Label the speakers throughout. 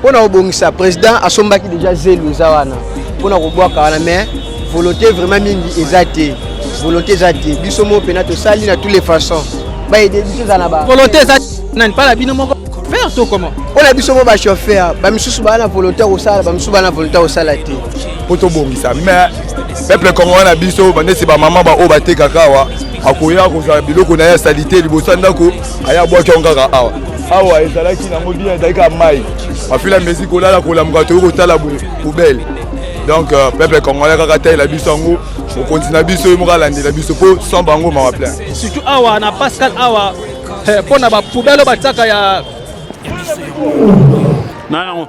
Speaker 1: Pour nous ça président a somba qui déjà zélo zawana. Pour nous boire car mais volonté vraiment mingi exacté. Volonté exacté. Bisomo penato sali na toutes les façons. Ba aider biso za na ba.
Speaker 2: Volonté exacté. Nan pas la binomo faire tout comment.
Speaker 1: On a bisomo ba chauffeur. Ba misusu ba na volonté au sala, ba misusu ba na volonté au salati.
Speaker 3: Pour to bongisa mais peuple congolais na biso bande c'est ba maman ba o ba te kakawa. Akoya ko za biloko na ya salité liboso ndako aya bwa kyongaka awa. Awa ezalaki na mobile ezalaka mai. Afila musique olala ko lamuka to ko tala poubelle. Donc peuple congolais kaka taille la biso ngo on continue biso mo kalandi la biso po sans bango ma plein.
Speaker 2: Surtout awa na Pascal awa pour na ba poubelle ba tsaka ya non.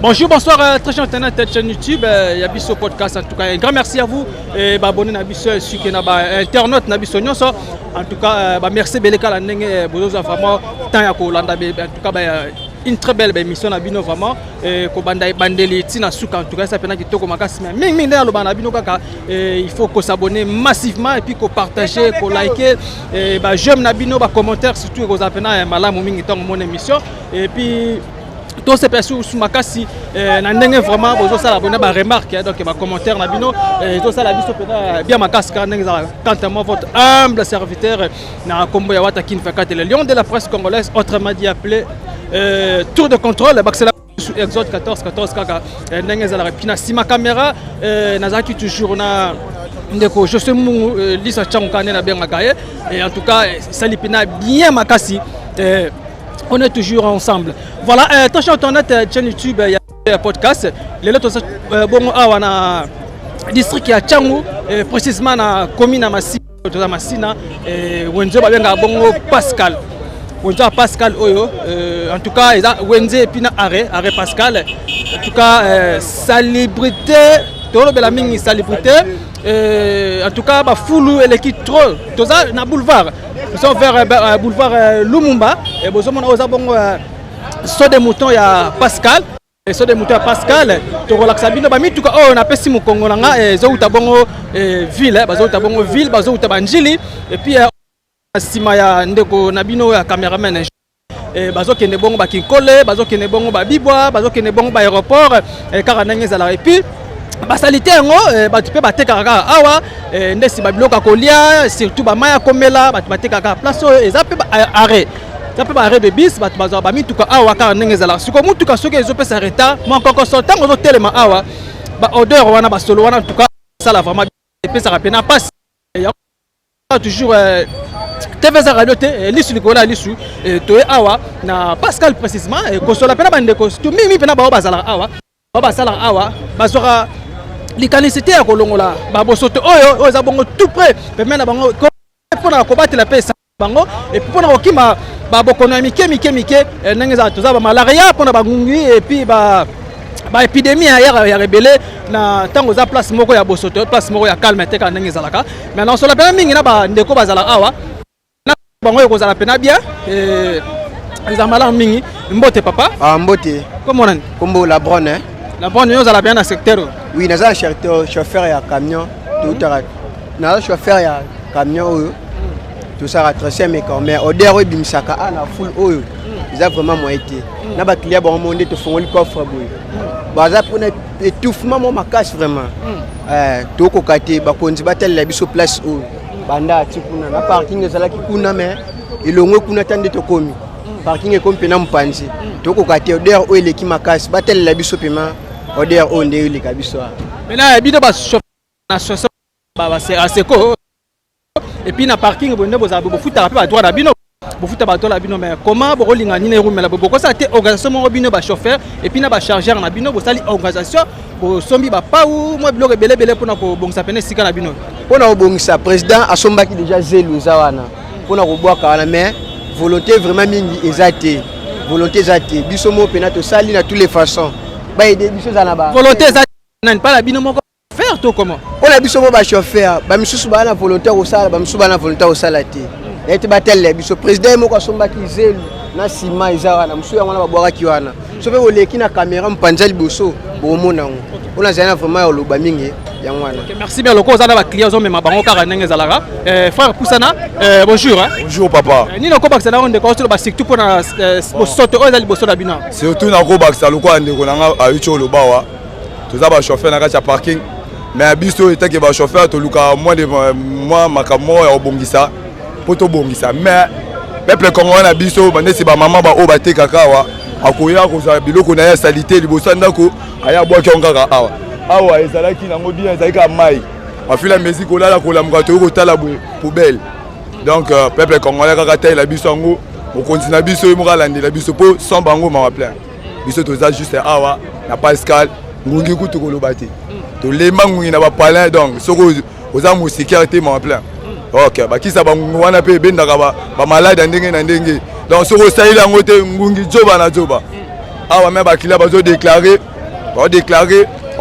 Speaker 2: Bonjour, bonsoir, très cher internet, chaîne YouTube, il y a Bisso Podcast en tout cas. Un grand merci à vous et abonnez à Bisso sur qui n'a pas internaute na Bisso Nyonso. En tout cas, merci Beleka la nenge bozo vraiment tant ya ko landa en tout cas une très belle émission na bino vraiment ko banda bandeli tina suka en tout cas ça pena kitoko makasi mais mingi na lo bana bino kaka il faut ko s'abonner massivement et puis ko partager, ko liker ba j'aime na bino ba commentaire surtout ko zapena malamu mingi tant mon émission et puis tous ces personnes sur makasi na ndenge vraiment bozo sala abonné ba remarque donc ba commentaire na bino to sala biso pena bien makasi ka ndenge za quant à moi votre humble serviteur na kombo ya wata kin fakate le lion de la presse congolaise autrement dit appelé tour de contrôle baxela sur Exode 14 kaka ndenge za la pina si ma caméra nazaki toujours na ndeko je suis mu lisa chankane na bien makaye et en tout cas salipina bien makasi on est toujours ensemble. Voilà, attention à notre chaîne YouTube, il y a un podcast. Les autres, bon, on a district qui a Tchangou, précisément na commune à Massina, Wenzo Babenga Bongo Pascal. Wenzo Pascal Oyo, en tout cas, il y a Wenzo et puis arrêt Pascal. En tout cas, salubrité, tout le monde salubrité. En tout cas, Foulou et l'équipe trop, tout ça, na boulevard. Nous sommes vers boulevard Lumumba et nous sommes sur des moutons, il y a Pascal. Et sur des moutons, il y a Pascal. Tu relaxes bien. En tout cas, on a passé mon Congo et Zouta Bongo ville, Zouta Bongo ville, Zouta Banjili. Et puis, Simaya Ndeko Nabino, caméraman. Et Bazo qui est bon, Bakinkole, Bazo qui est bon, Babibois, Bazo qui est bon, aéroport, et Karanengezala. Et puis, basalite ngo batu pe kaka awa ndesi babiloka kolia surtout ba maya komela batu kaka place eza pe arrêt ça peut arrêt de bis batu bazwa ba mituka awa ka ndengezala siko mutuka soki ezopesa retard mon koko sortant ozo telema awa ba odeur wana ba solo wana en tout cas ça la vraiment pesa rapena passe toujours TV za radio te lisu likola lisu to awa na Pascal précisément ko sola pena bande ko to mimi pena ba bazala awa bazora likanisité ya kolongola babosoto oyo oza bongo tout près pemena bango pona ko batela pesa bango et pona kokima babokono mike ndenge za toza ba malaria pona bangungi et puis ba épidémie ya rebelle na tango za place moko ya bosoto place moko ya calme te ka ndenge zalaka maintenant so la pena mingi na ba ndeko bazala awa na bango ko zala pena bien za malang mingi mbote papa
Speaker 1: Mbote
Speaker 2: comment on
Speaker 1: Kombo la bonne hein.
Speaker 2: La bonne news à la bien dans le secteur.
Speaker 1: Oui, nous avons un chauffeur et un camion. Nous avons un chauffeur et un camion. Tout ça a tracé mes corps. Mais au dernier bimisaka, la foule, ils ont vraiment été. Nous avons un client qui a monté le coffre. Baza pour étouffement, ma casse vraiment. Tout le côté, on va la biso place où banda tikuna na parking ezalaki kuna mais ilongwe kuna tande to komi. Parking est comme pénal panzi. Tout le côté odeur où il est qui ma casse. Batel la biso paiement. Odeur où il est les cabissoirs.
Speaker 2: Maintenant, il y a des choses qui assez cool. Et puis, dans le parking, vous avez foutu à la droite d'abino. Vous foutez à la bino, mais comment vous roulez en ligne mais beaucoup ça a été organisation bino chauffeur et puis na chargeur na bino vous allez organisation vous sombi ba pas ou moi bloqué belé pour na ko bon ça peine sika na bino.
Speaker 1: Pour na bon ça président a somba qui déjà zélo zawana. Pour na ko boire kana mais volonté vraiment mingi exacté. Volonté exacté. Biso mo penato sali na toutes les façons. Ba aider biso za na ba.
Speaker 2: Volonté exacté nan pas la bino moko faire tout comment.
Speaker 1: On a biso mo ba chauffeur, ba misusu ba na volontaire au sala, ba misusu ba na volontaire au salati. Et tu batel le biso président mo ko somba ki zélo na sima izawana misusu ya wana ba boira ki wana. So pe oleki na caméra mpanza liboso bo mona ngo. on a vraiment au Lubamingi.
Speaker 2: Merci bien, le cause à clients mais ma banque à Nengezalara. Frère Poussana, bonjour.
Speaker 3: Bonjour papa.
Speaker 2: Ni le combat c'est là on déconstruit le surtout pour na sauter aux alibosso d'abina.
Speaker 3: Surtout na combat ça le quoi on déconanga à Ucho le bawa. Tout ça va chauffer na kacha parking. Mais abisso était que va chauffer to luka moins de moi makamo ya obongisa. Poto bongisa. Mais peuple congolais na bisso bande c'est ba maman ba o ba te kakawa. Akoya ko za biloko na ya salité liboso ndako aya bwa kyongaka awa. Awa ezalaki nango bien ezalaki ka mai afila musique olala kolamuka to kotala poubelle donc peuple congolais kaka taille la biso ngo on continue biso moka landi la biso po sans bango ma plein biso toza juste awa na Pascal ngungi kutu kolobati to lema ngungi na ba palin donc soko oza musique te ma plein OK ba kisa bango wana pe bendaka ba malade ndenge na ndenge donc soko saila ngo te ngungi joba na joba awa même ba kila bazo déclarer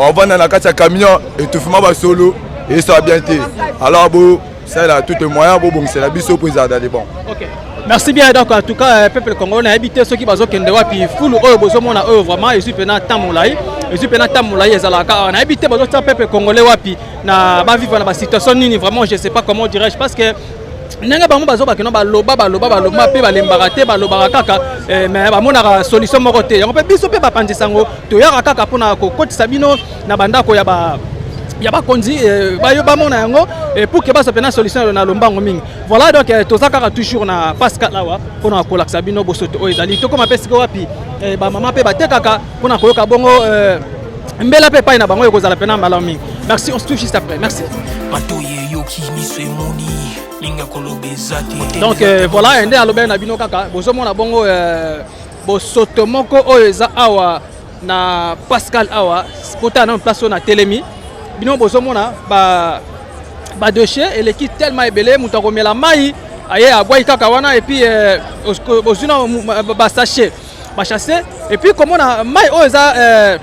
Speaker 3: on va dans la carte à camion et tout le monde solo et ça va bien été. Alors bon, c'est là tout le moyen bon c'est la biso pour ça d'aller bon.
Speaker 2: OK. Merci bien donc en tout cas peuple congolais a habité ceux qui bazo kende wapi full oyo bozo mona oyo vraiment et supena tamolai et supena tamolai ezalaka on a habité bazo peuple congolais wapi na ba vivre na ba situation nini vraiment je sais pas comment dirais-je parce que nanga bango bazo bakeno baloba pe balembaka te balobaka kaka mais bamonaka solution moko te yango pe biso pe bapandisa ngo toyaka kaka mpona kokotisa bino na bandako ya bakonzi bayo bamona yango pour que baso pena solution na lombango mingi voilà donc toza kaka toujours na Pascal awa mpona kolakisa bino bosoto oyo ezali tokoma pe sika wapi bamama pe batekaka mpona koyoka bongo mbela pe pai na bango ekozala pena mbala mingi merci on se touche juste après merci. Donc voilà ende alobe na bino kaka bozomona bongo bosoto moko oyo eza awa na Pascal awa kota na place na telemi bino bozomona ba déchet et l'équipe tellement ebele mutu akomela mai aye abwai kaka wana et puis bozuna ba sachet ba chasser et puis komona mai oyo eza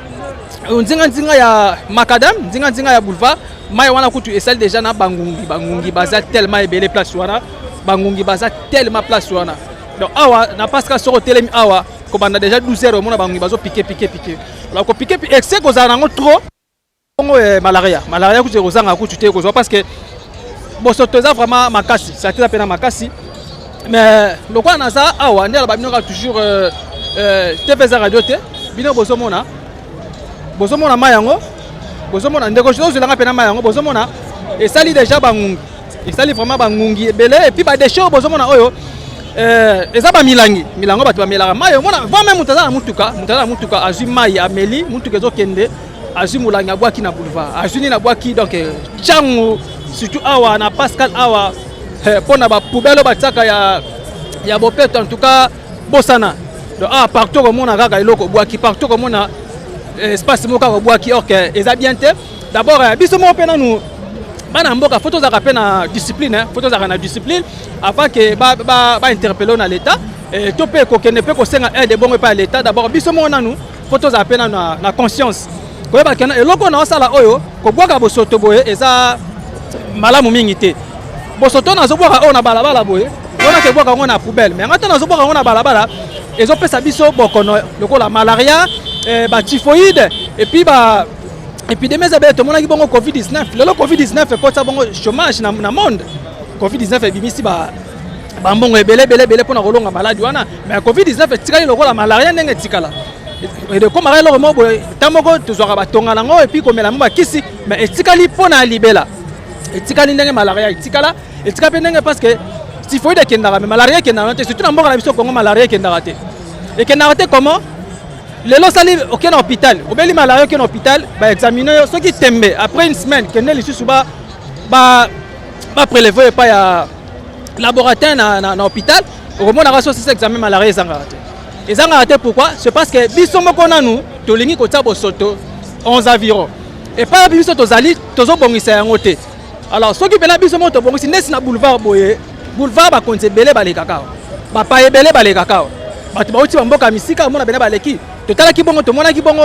Speaker 2: nzinga ya macadam nzinga ya boulevard mai wana kutu esali déjà na bangungi baza tellement ebele place wana bangungi baza tellement place wana donc awa na Pascal soko telemi awa ko banda déjà 12h mona bangungi bazo piquer alors ko piquer excès ko za nango trop bongo malaria kutu kozanga kutu te kozwa parce que bosoto za vraiment makasi ça te appelle makasi mais lokwa naza awa ndela ba bino ka toujours TV za radio te bino bozomona mayango bozomona ndeko jozolanga pena mayango bozomona esali déjà bangungi esali vraiment bangungi ebele et puis ba déchet bozomona oyo eza ba milango bato bamelaka mayo mona va même mutazala mutuka azui mai ameli mutuka ezokende azui mulangi abwaki na boulevard azui na bwaki donc changu surtout awa na Pascal awa pona ba poubelle bataka ya bopeto en tout cas bosana donc partout comme on a kaka eloko bwaki partout comme on a espace moka ko bwaki OK eza bien te d'abord biso mo pena nous bana mboka photos za kapena discipline photos za na discipline afin que ba interpeller na l'état et to pe ko kene pe ko senga aide bongo pa l'état d'abord biso mo na nous photos za pena na conscience ko ba kana eloko na osala oyo ko bwaka bosoto boye eza malamu mingi te bosoto na zo bwaka o na balabala boye ona ke bwaka ngona poubelle mais ngata na zo bwaka ngona balabala ezo pesa biso bokono lokola malaria ba typhoïde et puis ba épidémie za beto mona ki bongo Covid-19 le Covid-19 e porta bongo chômage na monde Covid-19 e bimisi ba mbongo ebele pona kolonga maladi wana mais Covid-19 tikali lokola malaria ndenge tikala et de comme alors mo boy tamoko tozwaka batonga nango et puis komela mo bakisi mais etikali pona libela etikali ndenge malaria etikala pe ndenge parce que typhoïde kendaka mais malaria kendaka te surtout na mboka na biso Congo malaria kendaka te et kendaka te comment lelo sali aucun hôpital obeli malaria aucun hôpital ba examiner ceux qui tembe après une semaine kende lisusu ba prélever pas ya laboratoire na hôpital au moment na ce examen malaria ezanga te pourquoi c'est parce que biso moko nanu tolingi ko tsabo soto 11 environ et pas biso tozali tozo bongisa yango te alors ceux qui bela biso moto bongisi nesi na boulevard ba konze belé balekaka ba pa ebele balekaka bato bauti bamboka misika mona bena baleki totalaki bongo tomonaki bongo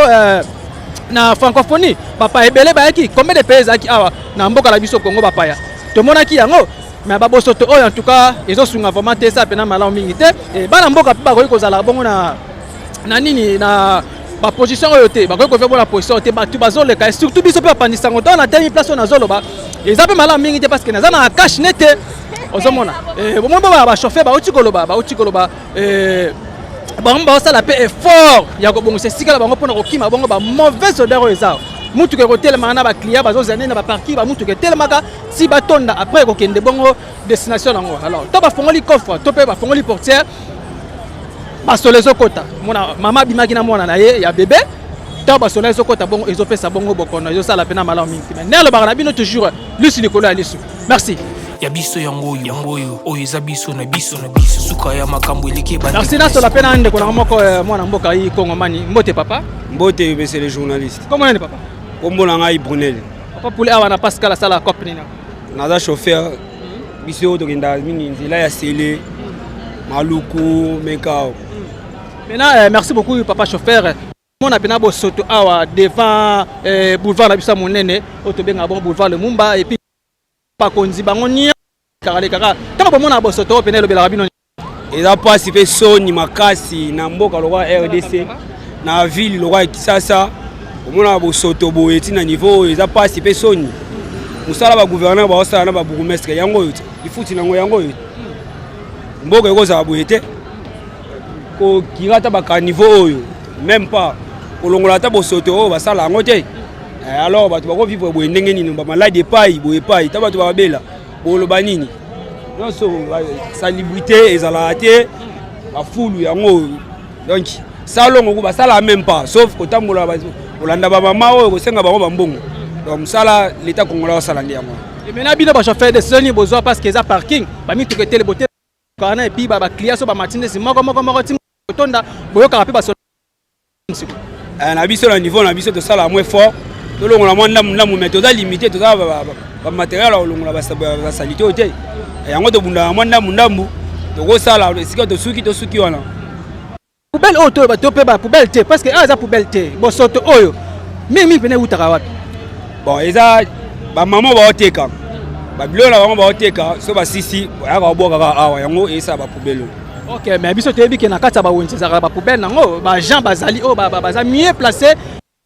Speaker 2: na francophonie papa ebele bayaki combien de pays aki awa na mboka la biso Congo bapaya tomonaki yango mais babosoto oyo en tout cas ezosunga vraiment te ça pena malamu mingi te et bana mboka pe bakoki kozala bongo na nini na ba position oyo te ba ko faire bonne position te ba tu bazo le cas surtout biso pe pandisa ngo dans la dernière place on azolo ba et ça peut mal mingi te parce que na na cash net ozomona bon ba chauffeur ba uti koloba bango basala pe effort ya ko bongo sesika bango pona ko kima bango ba mauvaise odeur eza mutu ke kotelema na ba client bazozana na ba parking ba mutu ke telemaka si batonda après ko kende bongo destination nango alors to ba fongoli coffre to pe ba fongoli portière ba solezo kota mona mama bimaki na mona na ye ya bébé to ba solezo kota bongo ezopesa bongo bokono ezosala pe na malamu mingi mais nelo ba na bino toujours lusi likolo ya lisu merci
Speaker 4: ya biso yango oyo eza biso na biso suka ya makambo eleki ba
Speaker 2: merci na sola pe na ndeko na moko mwana mboka yi Kongo mani mbote papa
Speaker 5: mbote monsieur le journaliste
Speaker 2: comment est papa
Speaker 5: kombo na ngai Brunel
Speaker 2: papa pule awa na Pascal sala cop nina
Speaker 5: naza chauffeur biso tokenda mingi nzela ya sele maluku mekao
Speaker 2: maintenant merci beaucoup papa chauffeur mona pena bo soto awa devant boulevard na biso monene otobenga bon boulevard le Mumba et puis pas konzi bango nia kaka tango mona bo soto pena lobela bino
Speaker 5: eza pasi pe soni makasi na mboka lokwa RDC na ville lokwa Kisasa omona bo soto bo eti na niveau eza pasi pe soni musala ba gouverneur ba osala na ba bourgmestre yango yote ifuti nango yango yote mboka ekozala boye te ko kirata baka niveau oyo même pas kolongola ta bosoto oyo basala yango te alors bato bakovivre boye ndenge nini bamaladi epai boye epai ta bato babela boloba nini nyonso salubrité ezalaka te bafulu yango donc salongo ko basala même pas sauf kotambola kolanda bamama oyo kosenga bango bambongo donc mosala l'état congolais osala nde yango
Speaker 2: et maintenant bino bachauffeur de soni besoin parce que eza parking bamitu ketele bote kana et puis ba client so ba matine si moko tonda boyoka pe baso
Speaker 5: na biso na niveau na biso tosala moins fort tolongola mwanda mundamu mais toza limité toza ba matériel olongola ba salité ote yango tobunda mwanda mundamu tokosala esika tosuki wana
Speaker 2: poubelle auto ba to pe ba poubelle te parce que eza poubelle te bosoto oyo mimi pene utaka wapi
Speaker 5: bon eza ba maman ba oteka ba bilo na bango ba oteka so ba sisi yaka oboka ka awa yango esa ba poubelle.
Speaker 2: Ok, mais biso te biki na kata ba wonzi za ba poubelle nango ba Jean bazali o baza mieux placé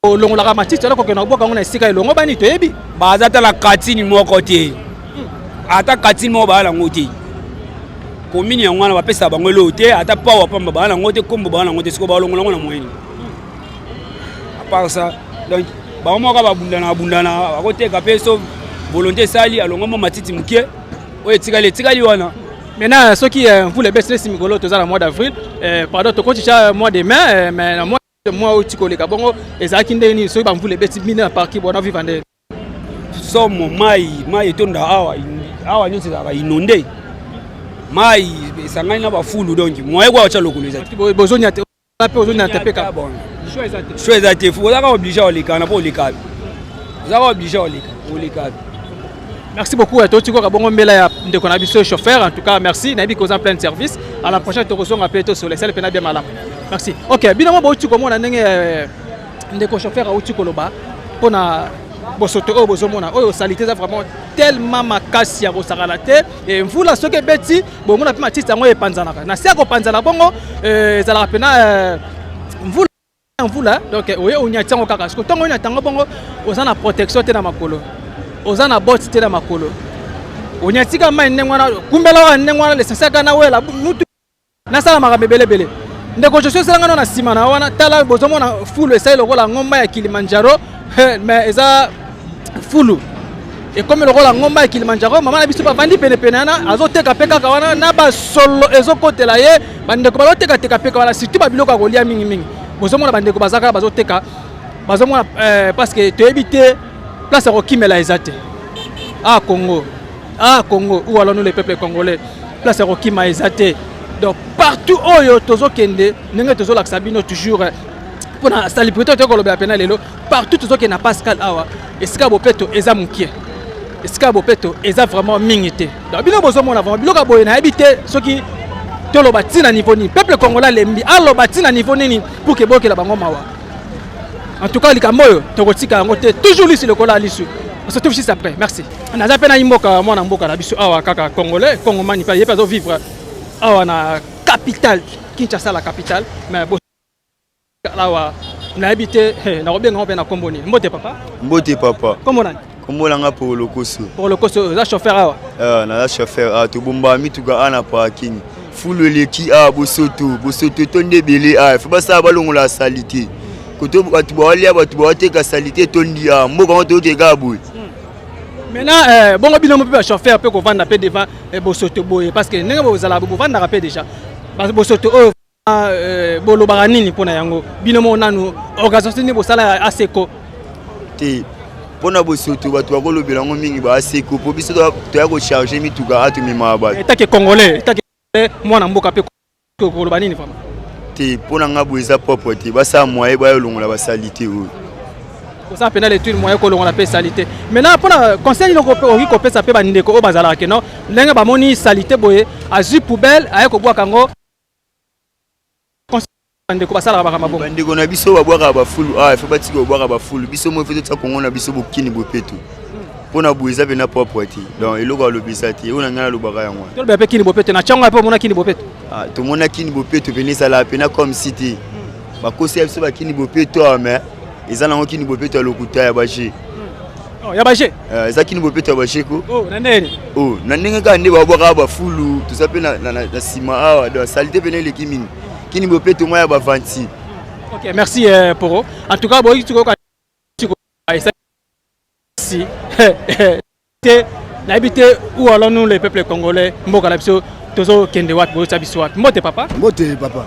Speaker 2: au longo la matiti ala ko na boka ngona esika elongo bani to yebi
Speaker 5: baza ta la katini moko te ata katini mo ba la ngoti komini yango na ba pesa bango lote ata pa wa pamba ba la ngote kombo ba la ngote siko ba longo na moyeni à part ça donc ba mo ka ba bundana bakoteka peso volonté sali alongo mo matiti muke o etikali wana.
Speaker 2: Maintenant, ceux qui vous les baissez si migolo tous le mois d'avril, pardon, tu continues mois de mai, mais le mois où tu colles kabongo, et ça qui n'est ceux qui vous les baissez mineurs par qui bon vivre en
Speaker 5: somme mai tonda awa nyonso za inondé mai sangani na ba fulu donc moi kwa cha lokolo za
Speaker 2: besoin te pe besoin te peka bon
Speaker 5: choix te faut ça obligé à leka na pas leka ça obligé à leka.
Speaker 2: Merci beaucoup à toi. Tu vois, bon, mbela de qu'on a vu ce chauffeur. En tout cas, merci. Nabi cause en plein service. À la prochaine, tu reçois un peu sur les selles bien malin. Merci. Ok. Bien moi, tu comment on a de qu'on chauffeur au Tukoloba pour na bosoto au bosomona. Oh, salité vraiment tellement makasi à bosaralate. Et vous là, ce que beti, bon, on a pu matiste à moi et panzana. Na si à panzana bongo, ça la pena vous là. Donc, oui, on y a tant au caca. Parce que tant on y a tant bongo, on a la protection de la makolo. Ozana bot tena makolo onyatika mai nengwana kumbela wa nengwana lesasaka na wela mutu nasala makabebele ndeko joshua selanga na sima na wana tala bozomo na fulu esa lokola ngomba ya Kilimanjaro mais eza fulu et comme lokola ngomba ya Kilimanjaro mama na biso ba vandi pene na azoteka peka ka wana na ba solo ezokotela ye bandeko baloteka teka peka wana surtout ba biloko kolia mingi bozomo na bandeko bazaka bazoteka bazomo parce que to éviter place à Kimela Ezate. Congo, où allons-nous les peuples congolais? Place à Kimela Ezate. Donc partout où il y a toujours kende, n'engue toujours l'axabino toujours pour la célébrer tout le pénal lelo. Partout toujours qu'il n'a Pascal Awa. Et ce qu'a beto eza mukie. Et ce qu'a beto eza vraiment mingité. Donc bino bozo mon avant, bino ka boyena habité ceux qui tolo bati na niveau ni peuple congolais lembi allo bati na niveau nini pour que boke la bango mawa. En tout cas, les camoyo, toujours ici le cola l'issue. On se trouve juste après. Merci. On a fait un mboka, moi, un mboka, awa kaka congolais, Congo mani pas, il pas vivre. Awa na capitale, Kinshasa la capitale, mais bon, là na habité na robenga on pe na komboni mbote papa comment on
Speaker 3: Comment on a pour le coso?
Speaker 2: Pour le coso, la chauffeur
Speaker 3: na chauffeur to bomba mi tuka ana parking. Full le qui a bosoto tonde belé a. Faut pas ça balongo la salité. Koto batu ba lia batu ba te ka salité tondi a. Moko to ke gabu.
Speaker 2: Maintenant bongo bino mo pe chauffeur pe ko vanda pe devant bosoto boye parce que nenga bo zala bo vanda rapé déjà. Parce que bosoto bolo baranini pona yango. Bino mo nanu organisation ni bo sala aseko.
Speaker 3: Te pona bosoto batu ba kolo belango mingi ba aseko po biso to ya ko charger mi tuka atu mi maba.
Speaker 2: Eta ke congolais, eta ke mwana mboka pe ko kolo banini fama.
Speaker 3: Te pona ngabo eza popo te ba sa moye ba yolongola ba salité o.
Speaker 2: Ça pénal étude moyen ko longola pe salité. Maintenant pona conseil no ko pesa pe bandeko o bazala ke no. Lenga ba moni salité boye azu poubelle aye ko bwa kango. Bandeko basala ba mabongo.
Speaker 3: Bandeko na biso ba bwaka ba fulu fa batiko ba bwaka ba fulu biso mo feto tsa kongo na biso bokini bopeto. Pona buiza pe na popo te. Donc eloko lobisa te ona ngala lobaka yango.
Speaker 2: To be pe kini bopeto na chango pe mona kini bopeto.
Speaker 3: To mona kini bopeto pe ni sala pe na comme cité. Ba kosi biso ba kini bopeto mais ezala ngo kini bopeto lokuta ya baje.
Speaker 2: Oh ya baje.
Speaker 3: Eza kini bopeto ya baje ko.
Speaker 2: Oh na nene.
Speaker 3: Oh na ndenge ka nde ba bwaka ba fulu to sa pe na sima awa de salité pe na le kimini. Kini bopeto moya ba vanti.
Speaker 2: OK, merci Poro. En tout cas boy tu ko si n'habité où allons-nous les peuples congolais mboka na biso tozo kende wat bo sabiso wat mbote papa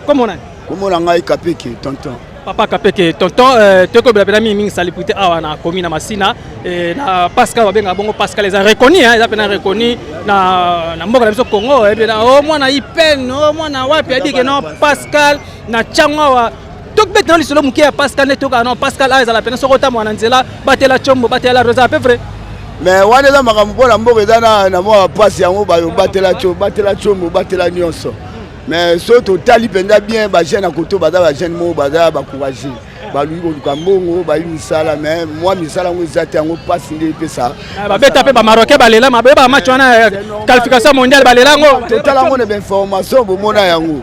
Speaker 2: comment on
Speaker 6: ngai kapeke tonton
Speaker 2: papa kapeke tonton toko bela mingi salipute awa na commune na Masina na Pascal babenga bongo Pascal les a reconnu hein ils a pena reconnu na mboka na biso Congo et bien au mwana ipen au mwana wapi a dit que non Pascal na changwa wa tok bet na lisolo muke ya Pascal neto ka non Pascal a ezala pena sokota mwana nzela batela chombo batela rosa à peu vrai
Speaker 6: mais wana za makambo la mboka ezana na mwa passe yango ba batela chombo batela nyonso mais surtout tali penda bien ba jeune à koto ba ba jeune mo ba ba courager ba lui ko lukambo ba misala mais moi misala ngo ezate yango passe ndé pesa
Speaker 2: ba beta pe ba marocain ba lela ma ba match wana qualification mondiale ba lela ngo
Speaker 6: total ngo ne information bo mona yango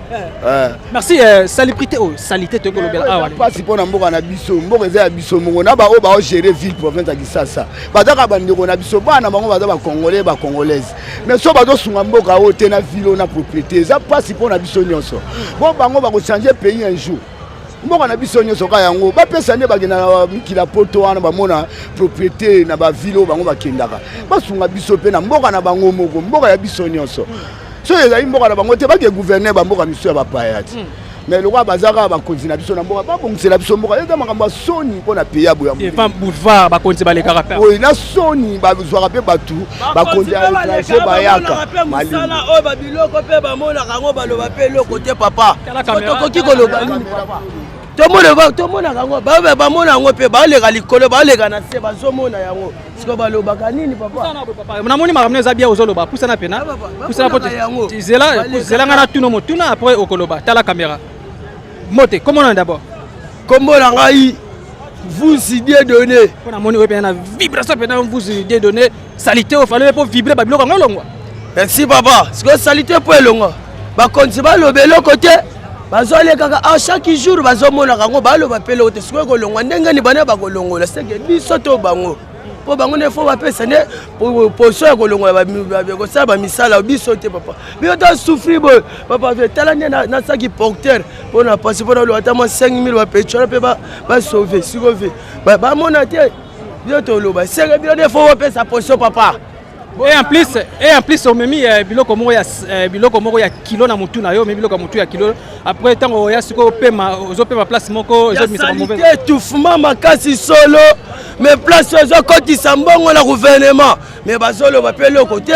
Speaker 2: merci salubrité salité to ko lobela awa
Speaker 6: passe pona mboka na biso mboka eza ya biso mongo na ba o ba gérer ville province ya Kisasa badaka bandeko na biso bana bango baza ba congolais ba congolaise mais so bazo sunga mboka o te na ville na propriété eza passe pona biso nyonso bon bango ba ko changer pays un jour mboka na biso nyonso ka yango ba pesa nde bagena na mikila poto wana ba mona propriété na ba ville bango bakendaka basunga biso pe na mboka na bango moko mboka ya biso nyonso so ezali mboka na bango te ba ke gouverner ba mboka miso ya ba payati mais le roi bazaka ba continue biso na mboka ba bongisela biso mboka eza makambo soni pona pays ya boya
Speaker 2: et fam boulevard ba konti ba le carapé
Speaker 6: oui na soni ba zwaka pe batu ba konti ya ba yaka
Speaker 7: masala o ba biloko pe ba mona kango ba loba pe loko te papa to ki ko loba to mona kango ba mona ngo pe ba lega likolo ba lega na se ba zo mona yango siko ba loba kanini papa
Speaker 2: na moni makamne za bia ozoloba pusana pena pusana pote zela ngana tuno motuna après okoloba tala caméra moté comment on d'abord
Speaker 7: comment la ngai vous idée donné
Speaker 2: on a moni we pena vibration pena vous idée donné salité au fallait pour vibrer ba biloko ngolongwa
Speaker 7: merci papa siko salité pour elongo ba konti ba lobelo côté bazole kaka à chaque jour bazomona kango baloba pelo te siko kolongwa ndenge ni bana ba kolongola seke biso to bango po bango ne faut ba pesa ne po so kolongola ba ko sa ba misala biso te papa biso ta souffrir bo papa tala na saki porteur po na passer po na lo atama 5000 ba petrol pe ba sauver siko ve ba mona te biso to lo ba seke biso ne faut ba pesa poso papa.
Speaker 2: Et en plus on me mis biloko moko ya kilo na mutu na yo mais biloko mutu ya kilo après tant ya siko pema ozopema place moko ezomisa mauvais
Speaker 7: étouffement makasi solo mais place ozo kotisa mbongo na gouvernement mais bazolo ba pe loko te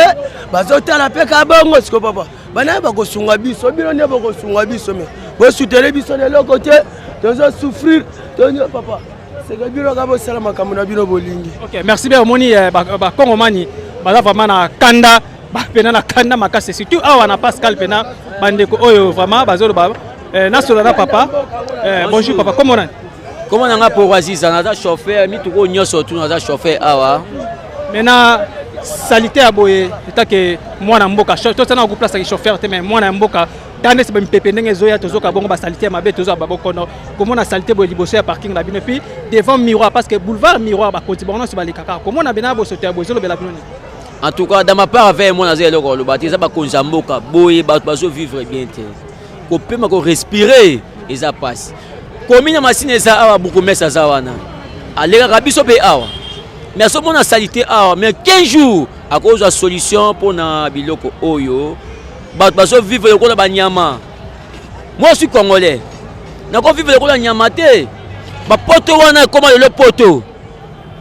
Speaker 7: bazotala pe ka bongo siko papa bana ba ko sunga biso bino ne ba ko sunga biso mais bo soutenir biso de loko te tozo souffrir tonyo papa c'est que bino ka bo salama kamuna bino bolingi.
Speaker 2: OK merci bien moni ba kongomani baza vraiment na kanda ba pena na kanda makase surtout awa na Pascal pena bandeko oyo vraiment bazolo ba na solo na papa bonjour papa comment
Speaker 8: on a pour Aziza na chauffeur mi tuko nyoso tu na chauffeur awa
Speaker 2: maintenant salité aboye etake mwana mboka to tana ku place ya chauffeur te mais mwana mboka tane se mpepe ndenge zoya tozoka bongo ba salité mabe tozo ba bokono comment na salité bo liboso ya parking na bino puis devant miroir parce que boulevard miroir ba konti bongo so ba lekaka comment na bena bo sauter bo zolo bela bino.
Speaker 8: En tout cas dans ma part avec moi na zelo ko lo bati za ba konzamboka boye ba bazo vivre bien te ko pema ko respirer eza passe commune machine eza awa beaucoup mesa za wana aleka kabiso pe awa mais so mona salité awa mais 15 jours à cause de solution pour na biloko oyo bazo vivre ko na banyama. Moi je suis congolais na ko vivre ko na nyama te ba poto wana comme le poto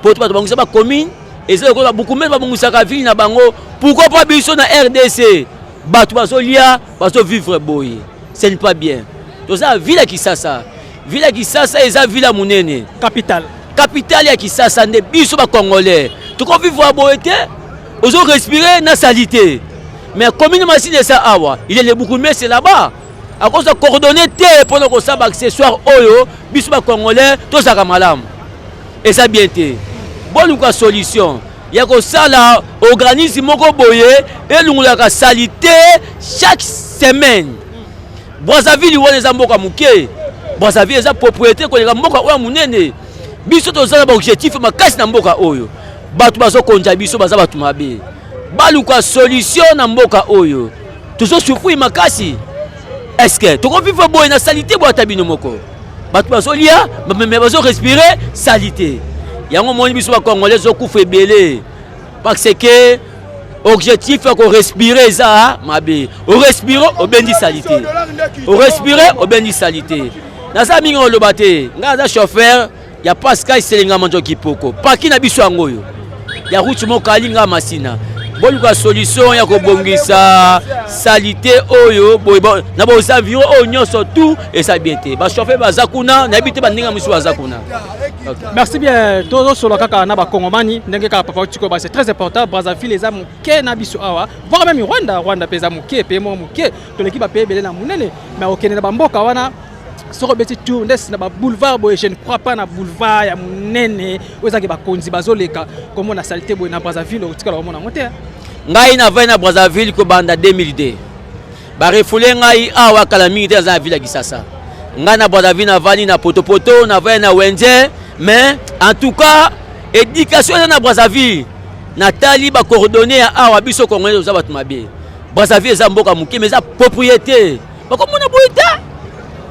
Speaker 8: ba bangisa ba commune ezelo ko beaucoup mesa ba bangisa ka ville na bango pourquoi pas biso na RDC bato bazo lia bazo vivre boye ce n'est pas bien. Donc ça ville qui ça ville qui ça eza ville munene capitale ya Kisasa nde biso ba congolais to ko vivre boye te ozo respirer na salité mais commune machine ça awa il est beaucoup mais c'est là-bas à cause de coordonner te pour le ça accessoire oyo biso ba congolais to saka malam et ça bien te bon quoi solution ya ko sala organisme moko boye et lungula ka salité chaque semaine. Brazzaville wona za mboka muke Brazzaville eza propriété ko leka mboka oyo munene biso to zala ba objectif makasi na mboka oyo bato bazo konja biso baza bato mabe baluka solution na mboka oyo tozo souffrir makasi est-ce que to ko vivre boye na salité bo atabino moko bato bazo lia mais bazo respirer salité yango moni biso ba congolais zo kufa ebele parce que objectif est qu'on respire ça mabe on respire au bendi salité on respire au bendi salité na ça mingi on lobate ngaza chauffeur ya Pascal Selenga manjo kipoko paki na biso ngoyo ya route mo kalinga masina boluka solution ya ko bongisa salité oyo boy na bo environ o nyonso tout et ça bien te ba chauffeur bazakuna na bité bandinga musu bazakuna.
Speaker 2: Merci bien. Todo sur le kaka na ba Kongomani ndenge ka papa tiko ba c'est très important. Brazzaville les amu ke na biso awa. Voir même Rwanda pesa muke pe mo muke. To l'équipe a payé belé na munene. Mais okene na ba mboka wana soko beti tour ndes na ba boulevard boy je ne crois pas na boulevard ya munene. Oza ke ba konzi bazoleka comme na salité boy na Brazzaville o tika la mona moteur.
Speaker 8: Ngai na vai na Brazzaville ko banda 2002. Ba refoulé ngai awa kala militaire za ville ya Kisasa. Ngai na Brazzaville na vani na potopoto na vai na Wenze. Mais en tout cas, éducation dans Brazzaville, Nathalie va coordonner à Awabiso Congolais aux Abatmabi. Brazzaville est un mboka muke, mais sa propriété. Comment on a boyé?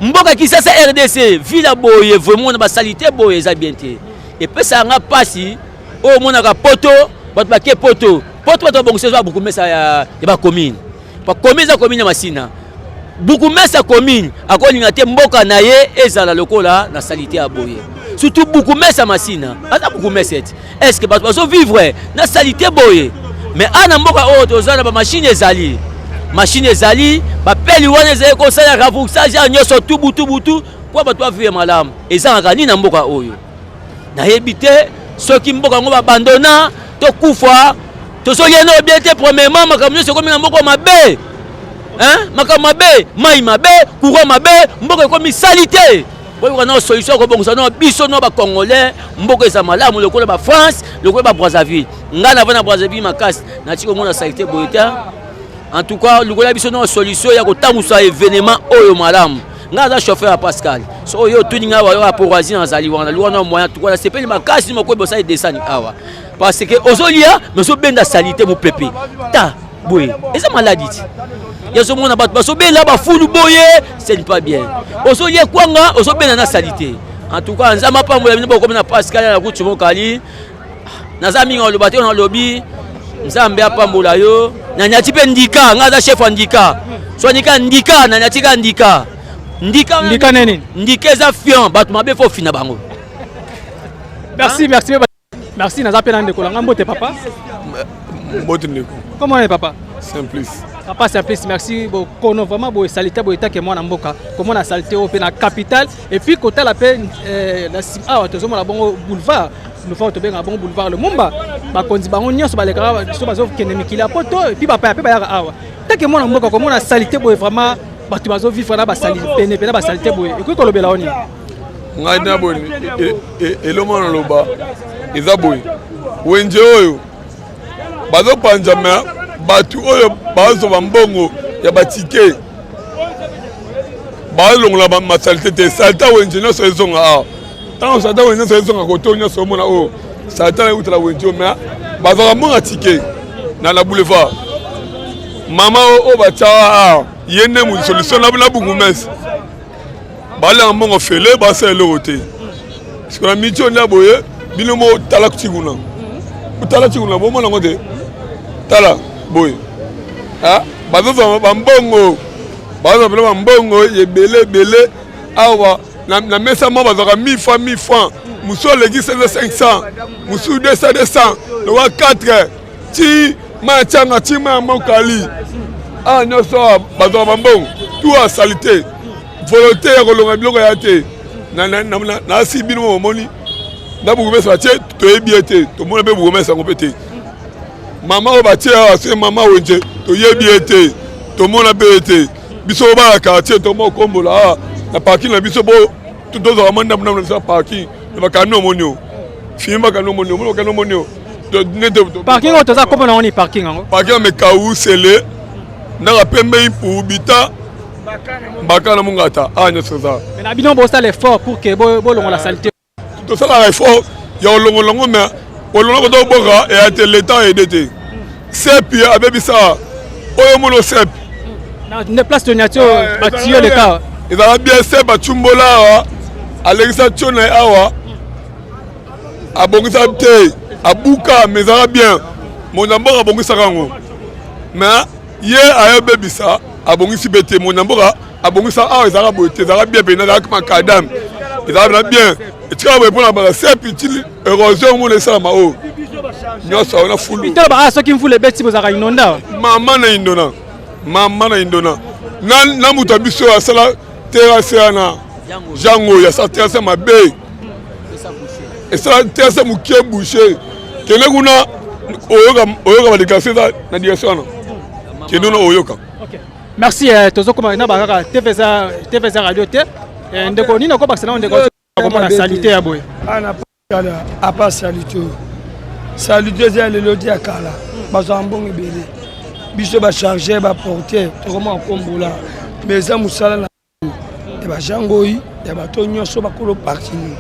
Speaker 8: Mboka qui ça c'est RDC, ville boye, vraiment na salité boye ça bien té. Et puis ça nga passi, au monde a poto, pas ke poto. Poto to bon c'est beaucoup mais ça ya ba commune. Pas commune ça commune masina. Beaucoup mais ça commune, a ko lingate mboka na ye ezala lokola na salité a boye. Surtout beaucoup mais ça masina ata beaucoup mais est-ce que bazo vivre na salité boye mais ana mboka auto zana ba machine ezali ba peli wana ezali ko sala rafouxage nyoso tubutu kwa bato vivre malamu ezanga ni na mboka oyo na yebite soki mboka ngo abandona to kufa to solieno bien te premièrement makamyo se komi na mboka mabe hein makambe mai mabe courant mabe mboka komi salité. Bon, on a une solution comme ça, non, biso no ba congolais, mboko eza malamu le ba France, le ba Brazzaville. Ngana na Brazzaville makas, na tiko mona salité boyeta. En tout cas, le biso no solution ya ko tamusa événement oyo malamu. Ngana chauffeur à Pascal. So yo tuninga wa pour Asie en zali wana, luana moyen tout la CP makas mo ko bosa desani awa. Parce que ozolia, mais so benda salité mo pépé. Ta boy, eza maladie. Il y a ce monde à battre, là-bas, fou boye, ce n'est pas bien. Oso yé kwanga, oso ben na salité. En tout cas, nzama pa mo la comme na Pascal na route mokali. Nazami on le baté on lobby. Nzambe apambola yo, na nyati pe ndika, ngaza chef ndika. So ndika na nyati ka ndika. Ndika
Speaker 2: neni?
Speaker 8: Ndika za fion, bat mabe fo fina bango.
Speaker 2: Merci nazape na ndeko la mbote papa.
Speaker 3: Mbote ndeko.
Speaker 2: Comment est papa?
Speaker 3: Simplice.
Speaker 2: Papa Simplice, merci beaucoup. Vraiment, bon, salité, bon, état que moi, n'amboka, comment on a salité au pays, la capitale. Et puis, côté la peine, la bon boulevard, nous faisons bien un bon boulevard, le Mumba. Bah, quand on dit, on y a sur les carats, sur les offres qui ne m'équilent pas, et puis, papa, tant que moi, n'amboka, comment on a salité, bon, vraiment, bah, tu vas vivre là, bah, salité, bah, salité, bon, et puis, quand on le bélaoni.
Speaker 3: On a dit, bon, et le monde, le bas, et ça, bon, Wenje, bazo panjama batu oyo bazo bambongo ya batike balongola masalite te salita wenje nyonso ezonga awa ntango salita wenje nyonso ezonga koto nyonso omona oyo salita na eutala wenje me bazwaka mbongo tike na boulevard mama oyo batiaka awa ye nde solution na bungumese balanga mbongo fele basala eloko te sikola miti oyo nde aboye bino mo tala tikuna otala tikuna bomona ngo te tala boye bazozwa bambongo bazozwa bino bambongo ebele awa na mesa mo bazwaka 1000 francs mosu oleki 500 mosu 200 lowa 4 ti matianga ti ma mokali awa nyonso awa bazwaka bambongo tu asali te volonté ya kolonga biloko ya te nasi bino momoni na bukumesa batie toyebi ye te tomona mpe bukumesa yango mpe te mama oyo batie awa soki mama wenje toyebi ye te tomona mpe ye te biso bana quartier toma kombola awa na parking na biso bo tozwaka mwa ndambu na biso ya parking na bakani omoni o fimi bakani omoni o moni bakani omoni o
Speaker 2: parking oyo toza kombo nango ni parking yango
Speaker 3: parking ya mekau sele ndaka pembe impu bita bakana mungata awa nyonso eza
Speaker 2: na bino bosala effort pour que bolongola salite
Speaker 3: tosalaka effort ya olongolongo me olongo toboka eya te leta ede te sepi abebisa oyo mono sepi
Speaker 2: na place toniatio batiyo leka
Speaker 3: ezala bien se bacumbola awa alekisa tio na ye awa abongisa te abuka me ezala bien moto mboka abongisaka yango me ye ayebebisa abongisi mpe te moto mboka abongisa awa ezalaka boye te ezalaka bien pena ezalaki makadame ezalaka na bien etikala boye mpona baka sepi ti érosion mona esalama oyo nyonso aona fulu
Speaker 2: bitala baa soki mvula ebeti bozalaka inonda
Speaker 3: mama na indona na moto ya biso asala terase wana jango asala terase mabe esala terase mokie boucher kende kuna oyoka badéclaration eza na direction wana kende kuna oyoka
Speaker 2: merci tozokoma na bakaka tvza radio te ndeko nini okobakisa nango ndeko komona salite ya boye
Speaker 9: ana pakala apa salite eza lelo ti ya kala bazwaka mbongo ebele biso bacharge baporter tokomona kombola me eza mosala na ya bajangoi ya bato nyonso bakolo parking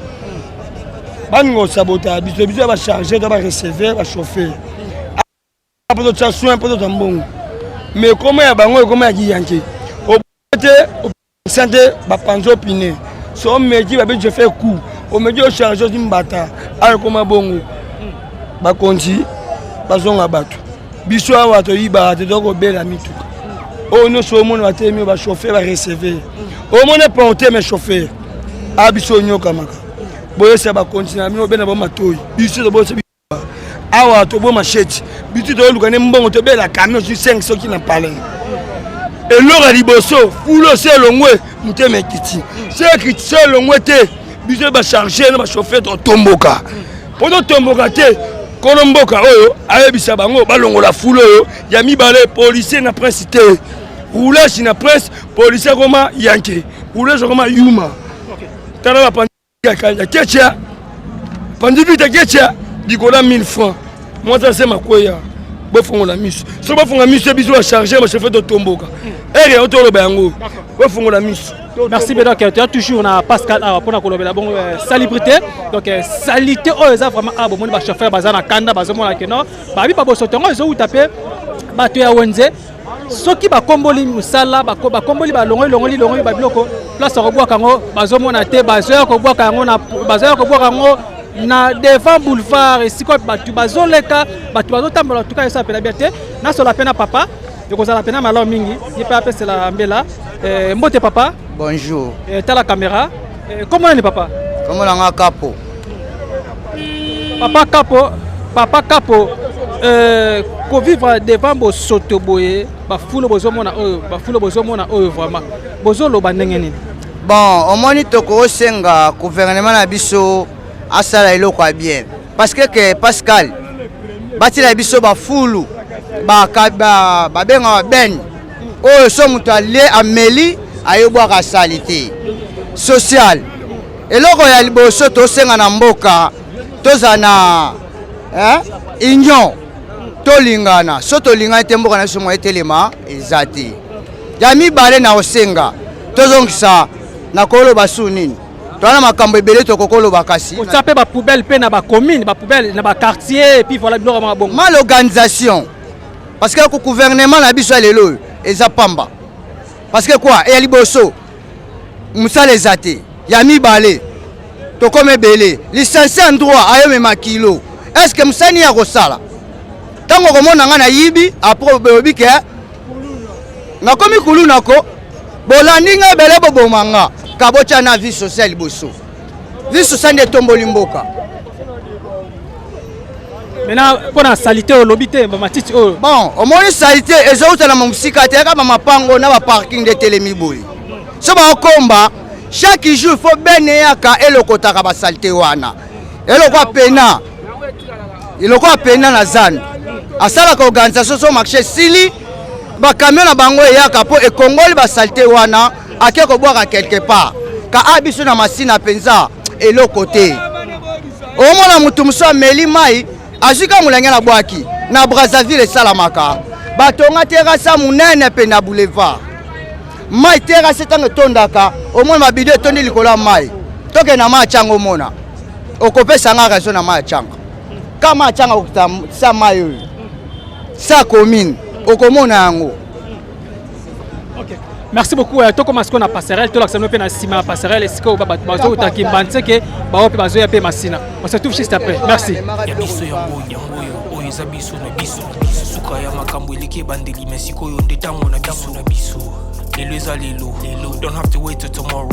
Speaker 9: baningosa bota biso ya bacharge to bareceveur bachauffeur mpo totya soin mpo totya mbongo mais koma ya bango ekoma ya kiyanke obote opesante bapanzi opine so omeki babe je fais coup omeki ocharge oti mbata ayekoma bongo bakonzi bazonga bato biso awa toyibaka te tokobela mituka oyo nyonso omona batelemi bachauffeur bareceveur omona porte me chauffeur a biso onyokamaka boyesa bakonzi na bino obena bo matoi biso toboyesa awa tobo machete bitu toluka ne mbongo tobela camion sur 5 soki na palais eloko liboso fulo se longwe muteme kiti se kiti se longwe te biso ba charger na ba chauffeur to tomboka poto tomboka te kono mboka oyo ayebisa bango balongola fulo oyo ya mibale policier na prince te roulage na prince policier koma yanke roulage koma yuma tala ba pandika kecha pandivita kecha dikola 1000 francs moi ça c'est ma koya bofongola miso so bofonga miso biso ba charger ba chauffeur de tomboka ere otolo bango bofongola miso.
Speaker 2: Merci bien donc tu as toujours na Pascal awa pona kolobela bon salubrité donc salité oyo eza vraiment abo moni ba chauffeur bazana kanda bazomona ke non babi ba bosotongo ezo utape bato ya wenze soki bakomboli musala bakomboli balongoli babiloko place kobwaka yango bazomona te bazoya kobwaka yango na devant boulevard esiko bato bazoleka bato bazotambola tuka eso apela bien te nasola pena papa ekozala pena malo mingi ye mpe apesela mbela mbote papa
Speaker 10: bonjour
Speaker 2: tala caméra comment nani papa
Speaker 10: comment nanga capo
Speaker 2: papa capo kovivre devant bosoto boye bafulo bozomona oyo vraiment bozoloba ndenge nini
Speaker 10: bon omoni tokoosenga gouvernement na biso asala eloko ya bien parce que Pascal batila biso bafulu babenga babeni oyo so moto alie ameli ayobwaka salite social eloko ya liboso tosenga na mboka toza na union tolingana so tolingana te mboka na biso mo etelema eza te ya mibale na osenga tozongisa na koloba su nini toana makambo ebele tokokoloba kasi
Speaker 2: otape ba poubelle pe na ba commune ba poubelle na ba quartier et puis voilà biloko ma bongo
Speaker 10: mal organisation parce que le gouvernement na biso lelo eza pamba parce que quoi et liboso musala ezate ya mibale to comme belé licencié en droit ayo me makilo est-ce que musani ya kosala tango komona nga na yibi après beobi ke na komi kuluna ko bolandi nga bele bobomanga kabocha na vie sociale liboso vie sociale de tomboli mboka.
Speaker 2: Maintenant, pour la salité au lobby,
Speaker 10: bon, au moins salité, les autres dans mon psychiatre, comme ma pango, na parking de télémiboui. Ce va au combat, chaque jour il faut bénéa ka et le kota ka salité wana. Et le quoi pena, il le quoi pena na zan. À ça la organisation sur marché sili, ba camion na bango ya ka po et Congol ba salité wana, à quelque boire à quelque part. Ka abiso na machine à penza et le côté. Au moins la mutumso meli mai. Azuka mulanga na bwaki na Brazzaville salamaka batonga terasa munene pe na boulevard mai terasa tanga tondaka au moins mabide tondi likola mai toke na ma chango mona okopesa nga raison na ma changa kama changa okuta sa mai sa commune okomona yango.
Speaker 2: OK. Merci beaucoup. Toko masko na passerelle, to l'accès pe na sima passerelle et siko ba bazo utaki mbantseke ba ope bazo ya pe masina. On se retrouve juste après. Merci.
Speaker 4: Ya biso yango oyo eza biso na biso suka ya makambo eleki bandeli mesiko yo ndetango na biso lelo eza lelo don't have to wait till tomorrow.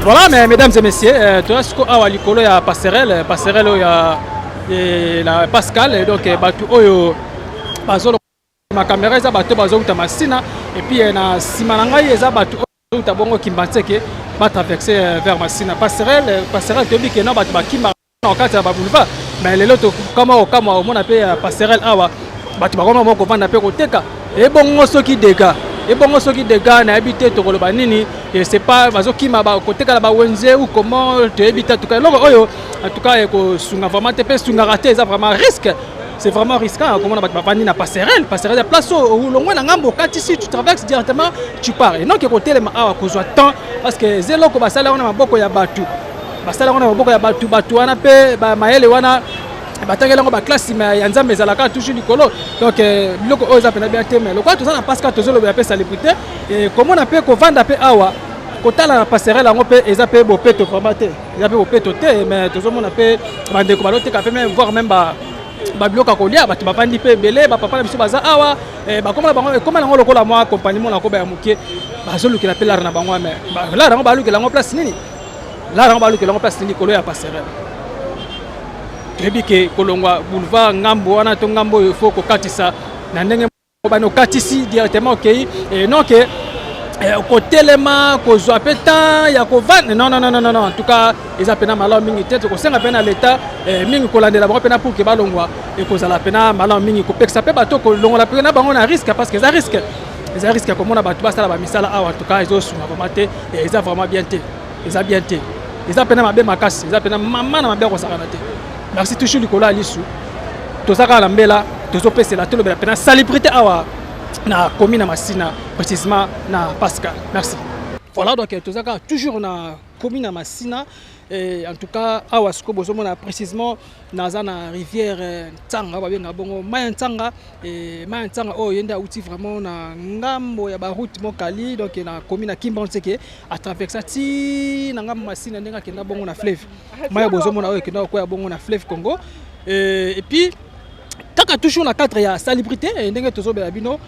Speaker 2: Voilà, mais mesdames et messieurs, tu as ce awa likolo ya passerelle ya la Pascal donc batu oyo bazo ma caméra eza bato bazo uta masina et puis na sima na ngai eza bato uta bongo kimbatseke ba traverser vers masina passerelle tobi ke na bato bakimba na okati ya ba boulevard mais lelo to kama o mona pe passerelle awa bato bakoma moko vanda pe koteka e bongo soki dega na habité to koloba nini et c'est pas bazo kima ba koteka la ba wenze ou comment te habiter tout cas loko oyo en tout cas ko sunga vraiment te pe sunga raté eza vraiment risque. C'est vraiment risquant, comme on a pas na passerelle de place où l'on a un ici, tu traverses directement, tu pars. Et non, que côté les mains à cause de temps, parce que c'est là que basala on a beaucoup ya batu, batu on a pe maël on a batangela on a classe mais yanza mais la carte toujours nicolo. Donc loko oza pena bien mais le quoi tout ça na pascal toujours le pe célébrité et comment on a pe ko vendre pe awa kota la passerelle on peut ezape bo peto formaté, ezape bo peto té mais tout on a pe bande ko balote ka pe même voir même babiloka kolia bato bapandi pe belé papa na biso baza awa bakoma bango ekoma nango lokola mwa accompagnement na ko ba muke bazolukela pe lara na bango mais lara ngo balukela ngo place nini kolo ya passerelle trebike kolongwa boulevard ngambo wana to ngambo il faut ko katisa na ndenge bano katisi directement okay et non que kotelema kozwa pe temps ya kovanda non en tout cas eza pena malamu mingi te ko senga pena l'état mingi kolandela bango pena pour que balongwa et kozala pena malamu mingi ko peksa pe bato ko longola pena bango na risque parce que ça risque comme on a bato basala ba misala en tout cas ezo sunga vraiment te et eza vraiment bien te eza pena mabe makasi eza pena mama na mabe ko sakana te. Merci toujours likola lisu to saka la mbela to zo pesa la tolo bela pena salubrité awa na commune Masina précisément na Pascal. Merci. Voilà donc tozaka toujours na commune Masina et en tout cas awa sko bozomona précisément na zana rivière Tsanga ba benga bongo Maya Tsanga et Maya Tsanga oh yenda outi vraiment na ngambo ya ba route mokali donc na commune Kimbanseke à travers ça ti na ngambo Masina ndenga kenda bongo na fleuve Maya bozomona oyo kenda ko ya bongo na fleuve Congo et puis kaka toujours na cadre ya salubrité ndenge tozobela bino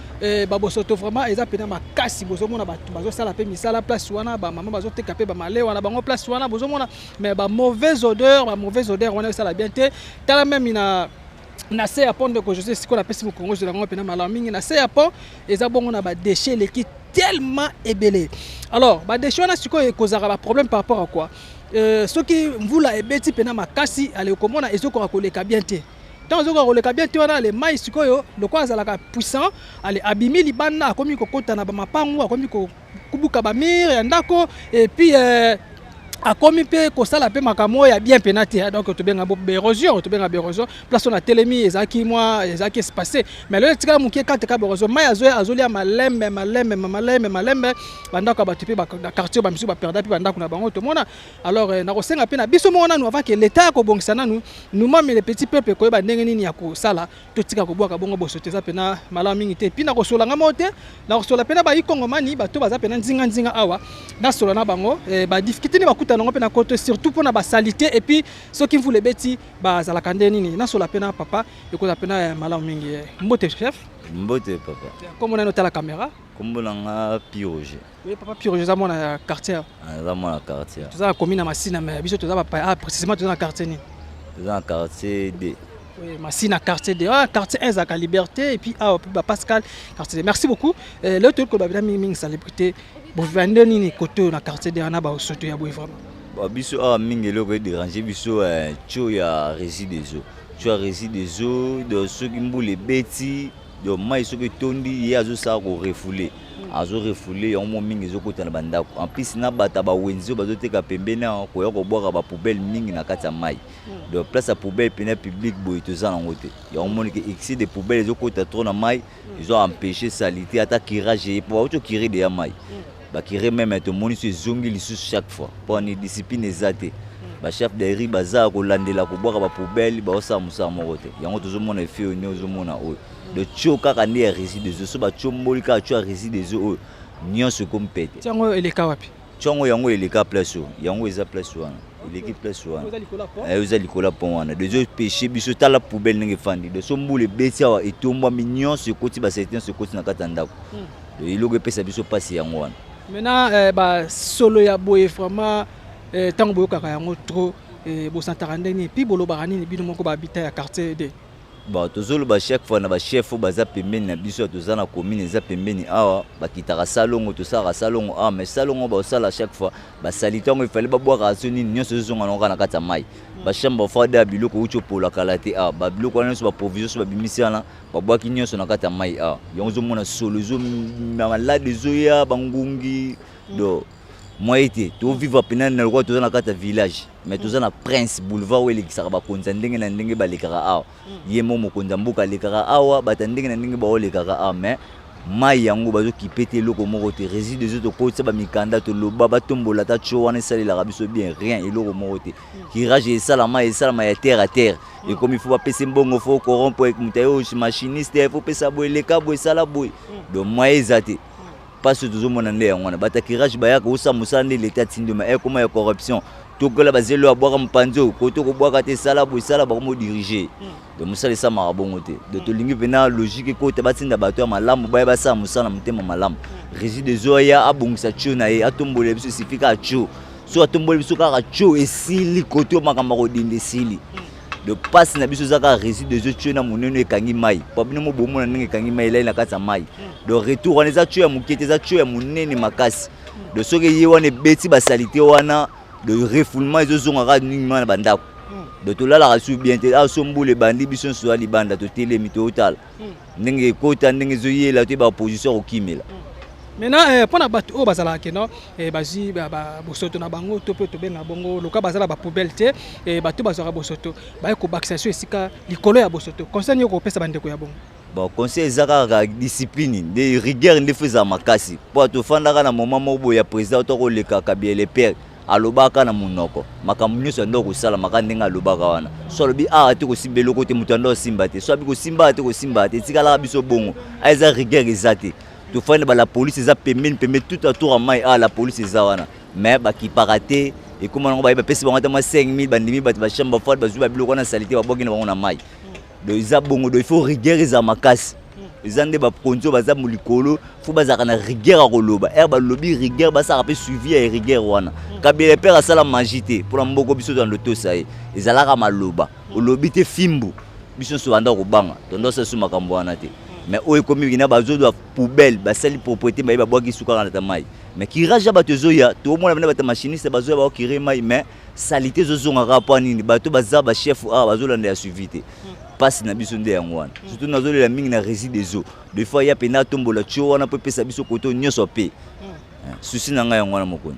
Speaker 2: babosoto vraiment eza pena makasi bozomona bato bazosala pe misala place wana ba mama bazoteka pe ba male wana bango place wana bozomona mais ba mauvaise odeur wana esala bien te tala même na se ya pont que je sais ce qu'on appelle au Congo de la pena malamingi na se ya pont eza bongo na ba déchets leki tellement ébélé. Alors ba déchets wana siko ekozaka ba problème par rapport à quoi ceux qui mvula ebeti pena makasi ale komona ezoko koleka bien te. Tant que le cabine wana les maïs sikoyo le quoi azalaka puissant ale abimi libanda akomi kokota na ba mapangu akomi ko kubuka ba mire ya ndako et puis akomi pe kosala pe makambo ya bien penate donc to benga érosion place on a télémi ezaki moi ezaki espacé mais le tika mukie kante ka érosion mai azolia malembe bandako ba tipe ba quartier ba misu ba perda pe bandako na bango to mona alors na kosenga pe na biso mona nous avant que l'état ko bongisa nanu nous même les petits peuples ko ba ndenge nini ya ko sala to tika ko bwaka bongo bosoteza pe na malamu mingi te puis na kosola ngamo te na kosola pe na ba ikongomani ba to baza pe na nzinga awa na sola na bango ba difficulté ni ba surtout pour la salité et puis ceux qui voulaient bêtis la candénie na sur la peine papa et qu'on appelle malam mingi mbote chef
Speaker 11: mbote papa
Speaker 2: comme on a noté la caméra
Speaker 11: comme on a piroge
Speaker 2: oui papa piroge za mon quartier
Speaker 11: za mon quartier
Speaker 2: tu as commune Massina mais biso tu as pas précisément tu as quartier ni
Speaker 11: dans quartier D
Speaker 2: oui Massina quartier D quartier 1 à Liberté et puis Pascal quartier D merci beaucoup le truc que ba mingi célébrité bo vendre ni côté na quartier D na ba soto ya boy vraiment
Speaker 11: biso a mingi loko déranger biso tcho ya résidus des eaux de ceux qui mboule beti de mai ceux qui tondi ya zo sa ko refoulé ya mo mingi zo kota na bandako en plus na bata ba wenzo bazo teka pembeni ko ya ko boka ba poubelle mingi na kata mai de place à poubelle pena public boy to za ngote ya mo ni que excès de poubelle zo kota trop na mai ils ont empêché salité ata kirage pour auto kirer de ya mai ba kire même to moni se zongi lisu chaque fois pour ni discipline ezate ba chef de riz baza ko landela ko boka ba poubelle ba osa musa mokote yango to zo mona fio ni zo mona o de choka kandi ya résidus so ba chomboli ka cho résidus o nyonso kompete
Speaker 2: tiango eleka wapi
Speaker 11: tiango yango eleka place yango eza place wana eleki place wana eza likola pon wana de zo péché biso tala poubelle nge fandi de so mbule beti awa etomba nyonso koti ba certain se koti na katandako de ilogo pesa biso passe yango wana
Speaker 2: maintenant solo ya boye vraiment tant boyo kaka yango trop bo santarandeni puis bolo barani bino moko ba habiter ya quartier D
Speaker 11: ba tozolo ba chaque fois na ba chef baza pembeni na biso tozana commune za pembeni awa bakitaka salongo tosala salongo mais salongo ba osala chaque fois ba salitango il fallait ba boire asoni nyonso zonga na kana kata mai ba chamba fada biloko ucho pola kalate ba biloko nyonso ba provision so ba bimisiana ba boaki nyonso na kata mai yonzo mona solo zo malade zo ya bangungi do moite to vivre penana na roi tozana kata village mais tozana prince boulevard où elekisaka ba konza ndenge na ndenge ba lekaka awa yemo mokonza mbuka lekaka awa batandenge na ndenge ba olekaka mais mai yango bazo kipete loko moko te résidus de ko ba mikanda to loba batombola ta cho wana salela biso bien rien eloko moko te kirage esala mai ya terre à terre et comme il faut pas passer mbongo faut corrompre avec mutayo machiniste il faut pesa boeleka bo esala boy do mai ezate parce que tout le monde en est on a battu kirage bayaka usa musande l'état tinduma comme ya corruption tout que la base lo boire mpanzo koto ko boire te sala bo sala ba mo diriger de musala ça marabongote de to lingi vena logique ko te batinda bato malamu ba ba sa musala mutema malamu résidus zoya abongisa chona e atombole biso sifika cho so atombole biso ka cho esili koto makamba ko dinde sili de passe na biso zaka résidus zo chona moneno ekangi mai pabino mo bomo na ndenge ekangi mai lai na kata mai de retour on eza cho ya mukete za cho ya monene makasi de soke ye wana beti ba salité wana de refoulement ils ont un ningman banda de to la rasu bien te asombu le bandi biso so ali banda to telemi total ndenge kota ndenge zoye la te ba opposition au kimela
Speaker 2: maintenant pour na bato o bazala ke no bazi ba bosoto na bango to pe to benga bongo loka bazala ba poubelle te bato bazara bosoto ba ko vaccination esika likolo ya bosoto conseil ko pesa bande ko ya bongo
Speaker 11: bon conseil zaka discipline de rigueur nde feza makasi po to fandaka na moment mobo ya président to ko leka kabie le père alobaka na munoko makambo nyonso ndo kosala makandenga alobaka wana so lobi te kosimbela kote mutu ndo simba te so abi kosimba te kosimba te tikala biso bongo aiza rigueur ezate to fane ba la police eza pembeni tout à tour mai la police eza wana mais bakipaka te et comment on ba pesi bango ta 5000 bandimi ba chamba fort bazuba biloko na salité ba boki na bango na mai do eza bongo do il faut rigueur eza makasi ezande ba konzo baza mulikolo fu bazaka na rigueur akoloba ba lobi rigueur basaka pe suivi ya rigueur wana kabele père asala magité pour mboko biso dans le tosaye ezalaka maloba olobi te fimbu biso so anda ko banga tondo se suma kambo wana te mais oyo komi kina bazo do poubelle basali propriété ba boki suka na tamai mais kiraja batezo ya to mona bana bata machiniste bazo ba okire mai mais salité zo zonga rapport nini bato baza ba chef bazo landa ya suivi te passe na biso nde yango wana surtout nazo la mingi na résidus eaux des fois ya pena tombola cho wana pe pesa biso koto nyoso pe souci na nga yango wana mokoni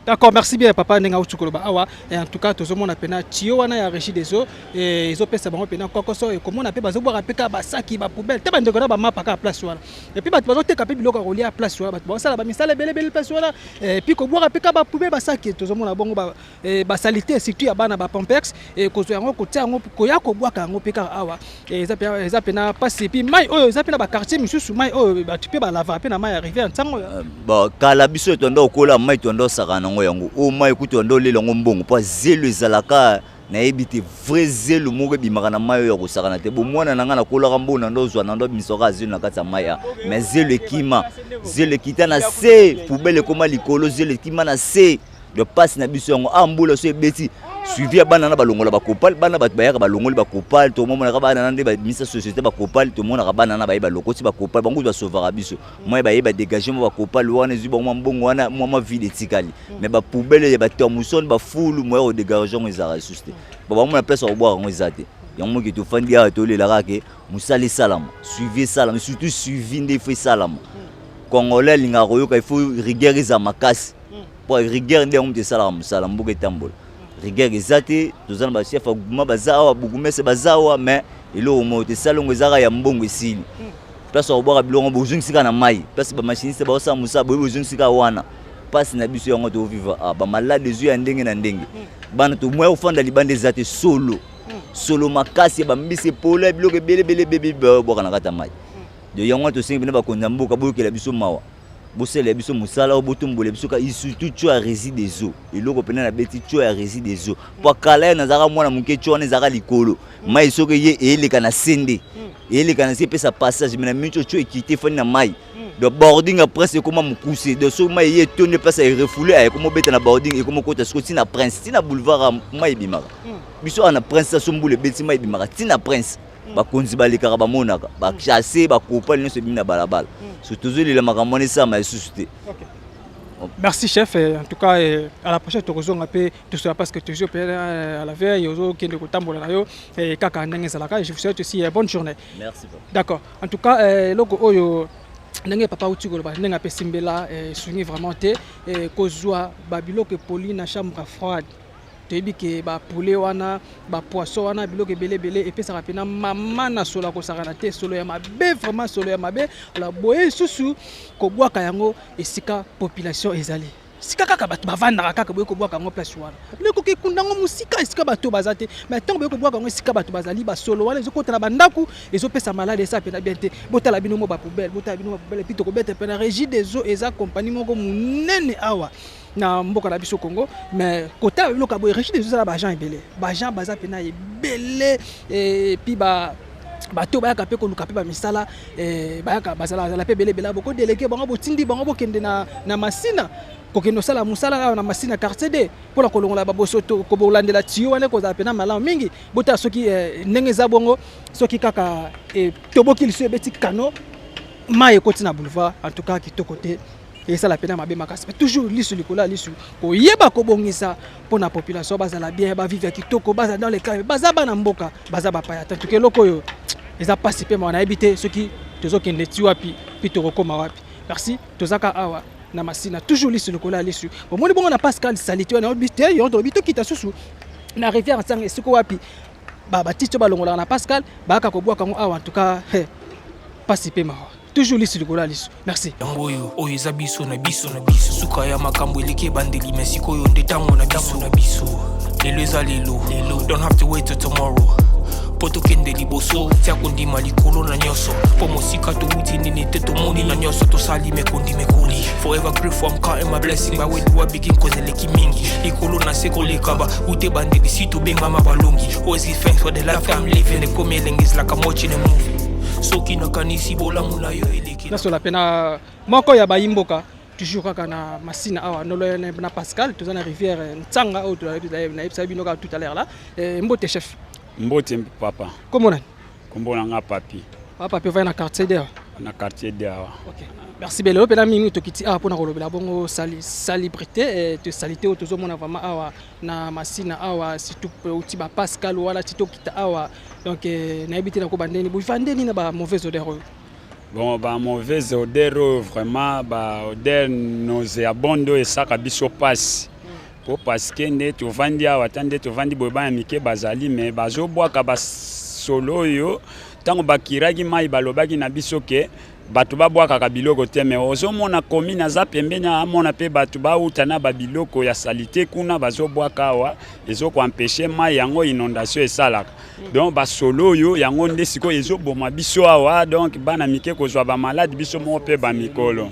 Speaker 2: D'accord, merci bien papa Nenga Uchukoloba awa et en tout cas tous monde appena tio wana ya régie des eaux et ils ont pesa bango pena kokoso et comment on appelle bazo boire peka ba saki ba poubelle te bande kona ba mapa ka place wana et puis bazo te kape biloko ko lia place wana bazo sala ba misala bele place wana et puis ko boire peka ba poubelle ba saki tous monde bongo ba salité surtout ya bana ba pampex et ko zo yango ko tia yango ko ya ko boire yango peka awa et eza pena passe puis mai oyo eza pena ba quartier misusu mai oyo ba tu peux ba lava pena mai arriver en tango
Speaker 11: ba kala biso tondo kola mai tondo sakana yango o mai kuto ndo lelo ngombongo pa zelo ezalaka na ebite vrai zelo moko bimaka na mai ya kosakana te bo mwana nanga na kola kambo na ndo zwa na ndo misoka zelo na kata mai ya mais zelo ekima zelo kita na se poubelle koma likolo zelo ekima na se de passe na biso yango ambula so ebeti suivi bana na balongola ba kopal bana bat bayaka balongoli ba kopal to momo na ka bana nande ba misa société ba kopal to mona ka bana na ba yeba lokoti ba kopal bango ba sauvera biso moi ba yeba dégagement ba kopal wana zu ba mbongo wana mama vie de tikali mais ba poubelle ba tomuson ba fulu moi au dégagement ezara susté ba mona place au boire ngo ezate yango ki to fandi ya to lela kake musali salama suivi salama surtout suivi nde fait salama congolais linga royo ka il faut rigueur za makasi pour rigueur nde on te salama salama mboke tambola rigueur ezate tozana ba chef aguma bazawa bugumese bazawa mais elo mote salongo ezaka ya mbongo esili place au boire bilongo bozungi sika na mai place ba machiniste ba osa musa bo bozungi sika wana passe na biso yango to vivre ba malade zu ya ndenge na ndenge bana to moyo ofanda libande ezate solo makasi ba mbise pole biloko bele boka na kata mai de yango to singi bina ba konda mboka bokela biso mawa bosele biso musala obotumbole biso ka surtout tu a réside des eaux et loko pena na beti tu a réside des eaux pour kala na zaka mwana muke tu on zaka likolo mai soke ye eleka na sende eleka na sepe sa passage mais na mincho tu équité fani na mai de boarding après c'est comment mukuser de so mai ye tonne passe et refoulé ay comment beta na boarding et comment kota skoti na prince tina boulevard mai bimaka biso ana prince so mbule beti mai bimaka tina prince bakonzi balekaka bamonaka bachasser bakopal nyonso bimi na balabala surtout le makambo ça mais suscité.
Speaker 2: Merci chef, en tout cas à la prochaine tokozonga pe tout ça parce que toujours à la veille ozo kende ko tambola na yo et kaka ndenge zalaka je vous souhaite aussi bonne journée.
Speaker 11: Merci.
Speaker 2: D'accord. En tout cas logo oyo ndenge papa utikolo ba ndenge pe simbela sungi vraiment te kozwa babiloko poli na chambre froide. Tebi ke ba poulet wana ba poisson wana biloko belé et puis ça rapena mama na sola ko sakana te solo ya mabe vraiment solo ya mabe la boye susu ko bwaka yango esika population ezali sika kaka bato bavanda kaka boye ko bwaka yango place wana leko ke kundango musika esika bato bazate mais tant boye ko bwaka yango esika bato bazali ba solo wana ezokota na bandaku ezopesa malade ça pena bien te botala bino mo ba poubelle botala bino ba poubelle puis to ko beta pena régie des eaux eza compagnie moko munene awa na mboka na biso Congo mais côté biloko boye régie des eaux ba gens ebele ba gens baza pena ebele et puis bato bayaka pe ko luka pe ba misala bayaka bazala la pe belé boko délégué bango botindi bango bokende na masina kokendo sala musala na masina quartier D pour la kolongola ba bosoto ko bolandela tio wana ko za pena malamu mingi bota soki ndenge za bongo soki kaka toboki liso ebeti kano mai ko tina boulevard en tout cas kitoko te et ça la peine mabe makasi mais toujours lisu likola lisu ko yeba ko bongisa pour la population bazala bien ba vivre kitoko baza dans les cas baza bana mboka baza ba paya tant que loko yo ils a participé mais on a évité ceux qui tozokende ti wapi puis to rekoma wapi merci tozaka awa na masina toujours lisu likola lisu au moins bon on a Pascal Salito na obité yo to bito kita susu na rivière sang esiko wapi ba tito balongola na Pascal ba ka ko bwa kango awa en tout cas participer ma toujours lisu likola lisu merci
Speaker 4: yangoyo oyo eza biso na biso suka ya makambo eleki bandeli mesiko yo ndetango na biso lelo eza lelo don't have to wait till tomorrow poto kende liboso tia kondima likolo na nyoso po mosika to uti nini te to moni na nyoso to sali mekondi mekoli forever grateful I'm counting my blessing by way do I begin cause eleki mingi likolo na seko lekaba ute bandeli sito benga mabalongi always give thanks for the life I'm living the coming is like I'm watching a movie soki na kanisi bolamu na yo eleki
Speaker 2: na sola pena moko ya bayimboka toujours kaka na masina awa nolo na Pascal to na rivière Ntsanga au na epsa bino ka tout à l'heure là mbote chef
Speaker 5: mbote papa
Speaker 2: comment on
Speaker 5: kombo nga papi
Speaker 2: papi va na quartier d'air OK merci belo pena mingi to kiti awa pona kolobela bongo salibrité te salité au tozo mona vraiment awa na masina awa surtout uti ba Pascal wala tito kita awa donc na ebiti na ko bandeni bu vandeni na ba mauvaise odeur.
Speaker 5: Bon, bah, mauvaise odeur, vraiment, bah, odeur nauséabonde et ça, biso passe.
Speaker 12: parce que nde tovandi awa ta nde tovandi boye bana mike bazali me bazobwaka basolo oyo ntango bakiraki mai balobaki na biso ke bato babwakaka biloko te me ozomona komine aza pembeni amona mpe bato bauta na babiloko ya salite kuna bazobwaka awa ezokoampeshe mai yango inondation esalaka donc basolo oyo yango nde sikoyo ezoboma biso awa donc bana mike kozwa bamaladi biso moko mpe bamikolo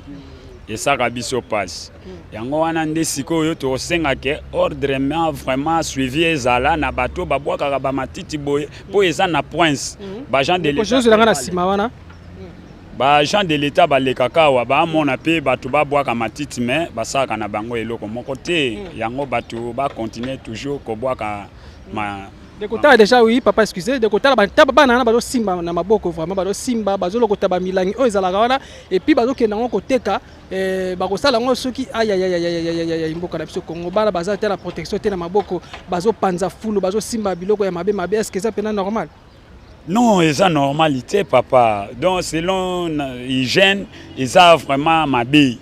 Speaker 12: esaka biso pasi yango wana nde sikoyo tosengake ordre ma vraiment suivi ezala na bato babwakaka bamatiti boye mpo eza na prince bagent de l'État bagent de l'État balekaka awa baamona mpe bato babwaka matiti me basalaka na bango eloko moko te yango bato bakontinue toujours kobwaka
Speaker 2: de côté déjà oui papa excusez de côté ba bana bazo simba na maboko vraiment bazo simba bazo lokota ba milangi o ezalaka wana et puis bazo kenda ngo koteka bakosala ngo soki aya imboka na biso Congo bana baza te la protection te na maboko bazo panza fulu bazo simba biloko ya mabe est-ce que ça pena normal?
Speaker 12: Non, eza normalité papa donc selon hygiène eza vraiment mabe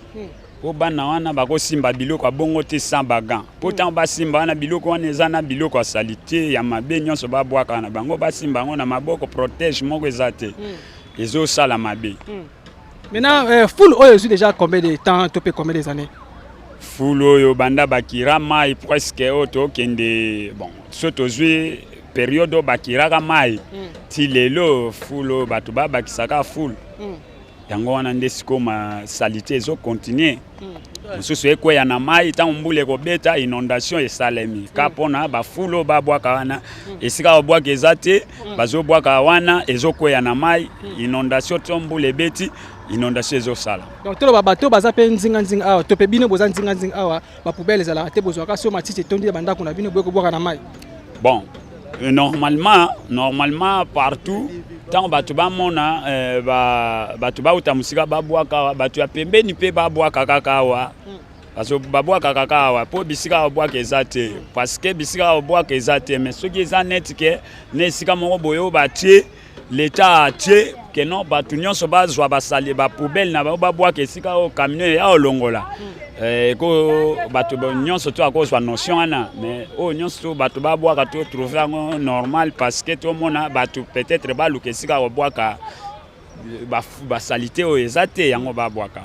Speaker 12: po bana wana bakosimba biloko abongo te sans bagan po ntango basimba wana biloko wana eza na biloko ya salite ya mabe nyonso babwaka na bango basimba yango na maboko protège moko eza te ezosala mabe.
Speaker 2: Maintenant foule oyo ezwi déjà combien de temps to pe combien des années?
Speaker 12: Foule oyo banda bakira mai presque oyo tokende bon so tozwi période oyo bakiraka mai ti lelo foule oyo bato babakisaka foule yango wana nde sikoyo masalite ezokontinue mosusu ekweya na mai ntango mbula ekobeta inondation esalemi ka mpona bafulu babwaka wana esika babwaka eza te bazobwaka wana ezokweya na mai inondation to mbula ebeti inondation ezosala
Speaker 2: donc toloba bato baza mpe nzinga awa to mpe bino boza nzinga awa bapoubele ezalaka te bozwaka so matiti etondi bandako na bino boye kobwaka na mai.
Speaker 12: Bon normalement partout tant bato bamona bato bauta musika babwaka bato ya pembeni mpe babwaka kaka awa baso babwaka kaka awa po bisika babwaka eza te parce que bisika babwaka eza te mais soki eza net ke na esika moko boyo batie l'état atie ke non bato nyonso bazwa basali bapoubele na bango babwaka esika oyo camion ya olongola ko bato nyonso to akozwa notion wana mais oyo nyonso bato babwaka to trouver yango normal parce que tomona bato peut-être baluka esika kobwaka basalite oyo eza te yango babwaka.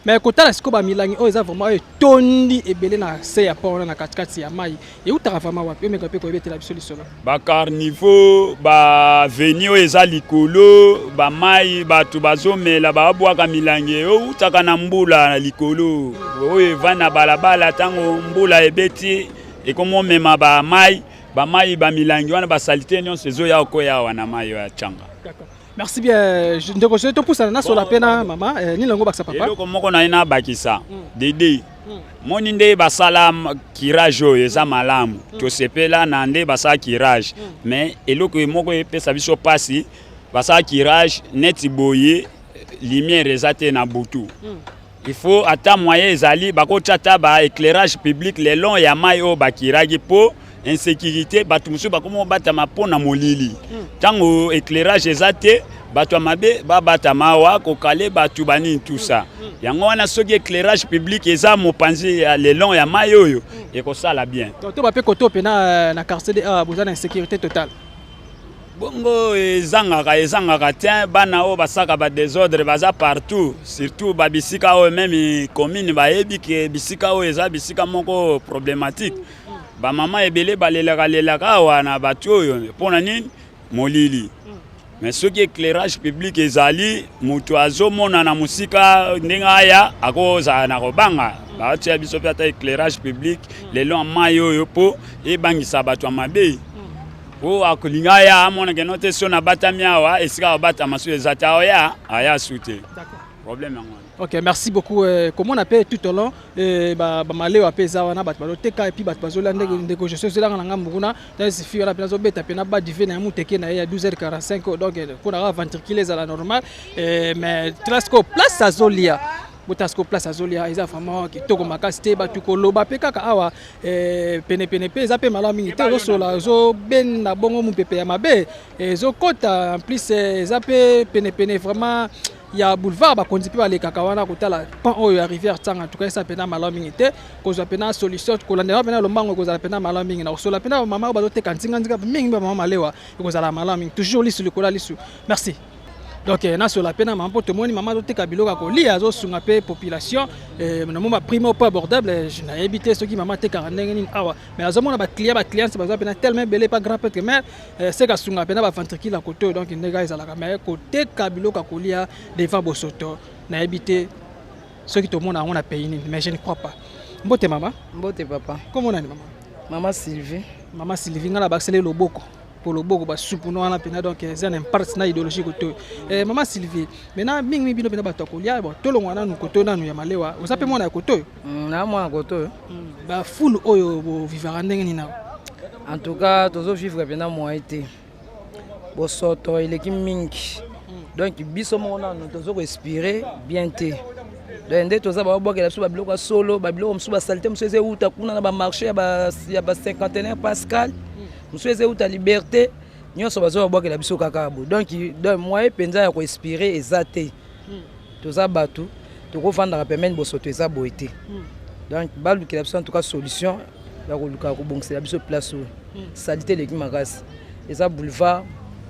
Speaker 2: Mais kotala siko ba milangi oyo eza vraiment etondi ebele na se ya pona na katikati ya mai eutaka vraiment wapi omeka mpe koyebetela biso lisolo
Speaker 12: bacarnivore baveni oyo eza likolo bamai bato bazomela babwaka milangi eutaka na mbula likolo oyo evandi na balabala ntango mbula ebeti ekomomema bamai bamilangi wana basalite nyonso ezoya okoya awa na mai oyo ya canga.
Speaker 2: Merci bien. Je te pousse à la pena, maman. Ni lango baksa papa.
Speaker 12: Eloko moko na ina bakisa. Dede. Moni nde basala kirage eza malamu. To sepela na nde basala kirage. Mais eloko moko epesa biso pasi basala kirage neti boye lumière ezate na butu. Il faut ata moyen ezali bakotata ba éclairage public le long ya mai o bakiragi po insécurité bato musu bakomo batama pona molili tango éclairage ezate bato mabe babatama wa kokale bato bani tout ça yango wana soki éclairage public eza mopanzi ya le long ya mai oyo ekosala bien
Speaker 2: to ba pe koto pena na quartier de bozana insécurité totale
Speaker 12: bongo ezangaka te bana oyo basaka ba désordre baza partout surtout babisika oyo même commune bayebi ke bisika oyo eza bisika moko problématique bamama ebele balelaka awa na bato oyo mpona nini molili mais soki éclairage public ezali moto azomona na musika ndenge aya akozala na kobanga batia biso mpe ata éclairage public lelo mai oyo mpo ebangisa bato ya mabe o akolinga aya amonake no te so na batami awa esika babatama so eza te aya su te problème yango.
Speaker 2: Ok, merci beaucoup. Comment on appelle tout au long malé ou appelle ça on a bat baloteka et puis bat bazola ndeko je suis là dans ngambuna dans ces filles là plazo beta pena ba divé na muteke na ya 12h45 donc pour avoir ventriculer à la normale mais trasco place azolia botasko place azolia eza vraiment kitoko makasi te batu koloba pe kaka awa pene pe eza pe malamu mingi te ozosola ozobenda bongo mupepe ya mabe ezokota en plus eza pe pene vraiment ya boulevard bakonzi pe balekaka wana kotala pan oyo ya rivière tanga en tout cas eza pena malamu mingi te kozwa pena solution kolandela pena lombango ekozala pena malamu mingi na kosola pena bamama bazoteka nzinga mingi bamama malewa ekozala malamu mingi toujours lisu likola lisu merci. Donc na sur la peine maman pour tout le monde maman doté kabilo ka kolia azo sunga pe population na moma primo pas abordable je n'ai évité ceux qui maman te karandenge ni awa mais azo mona ba client c'est pas peine tellement belé pas grand peut mais c'est ka sunga peine ba ventricule la côté donc les gars ils ala mais côté kabilo ka kolia devant bosoto na évité ceux qui tout le monde on a payé mais je ne crois pas. Mbote maman
Speaker 13: mbote papa
Speaker 2: comment on a maman maman Sylvie ngala ba accélérer loboko pour le beau soupe nous on pena donc c'est un impact na idéologie côté maman Sylvie maintenant mingi bino pena batokolia bon to longwana nu côté na nu ya malewa osape mona côté
Speaker 13: na mona côté
Speaker 2: ba full oyo bo vivre ndenge ni na
Speaker 13: en tout cas tozo vivre pena moi été bo soto il est mingi donc biso mona nous tozo respirer bien té donc nde toza ba boka la so ba biloko solo ba biloko msu ba saleté msu eze uta kuna na ba marché ya ba cinquantenaire Pascal monsieur ezeuta liberté nyonso bazo babwakela biso kaka bo donc moyen penza ya koinspirer eza te toza bato tokofandaka pemene bosoto eza boye te donc balukela biso en tout cas solution ya koluka kobongisela biso place oyo salite eleki makasi eza boulevard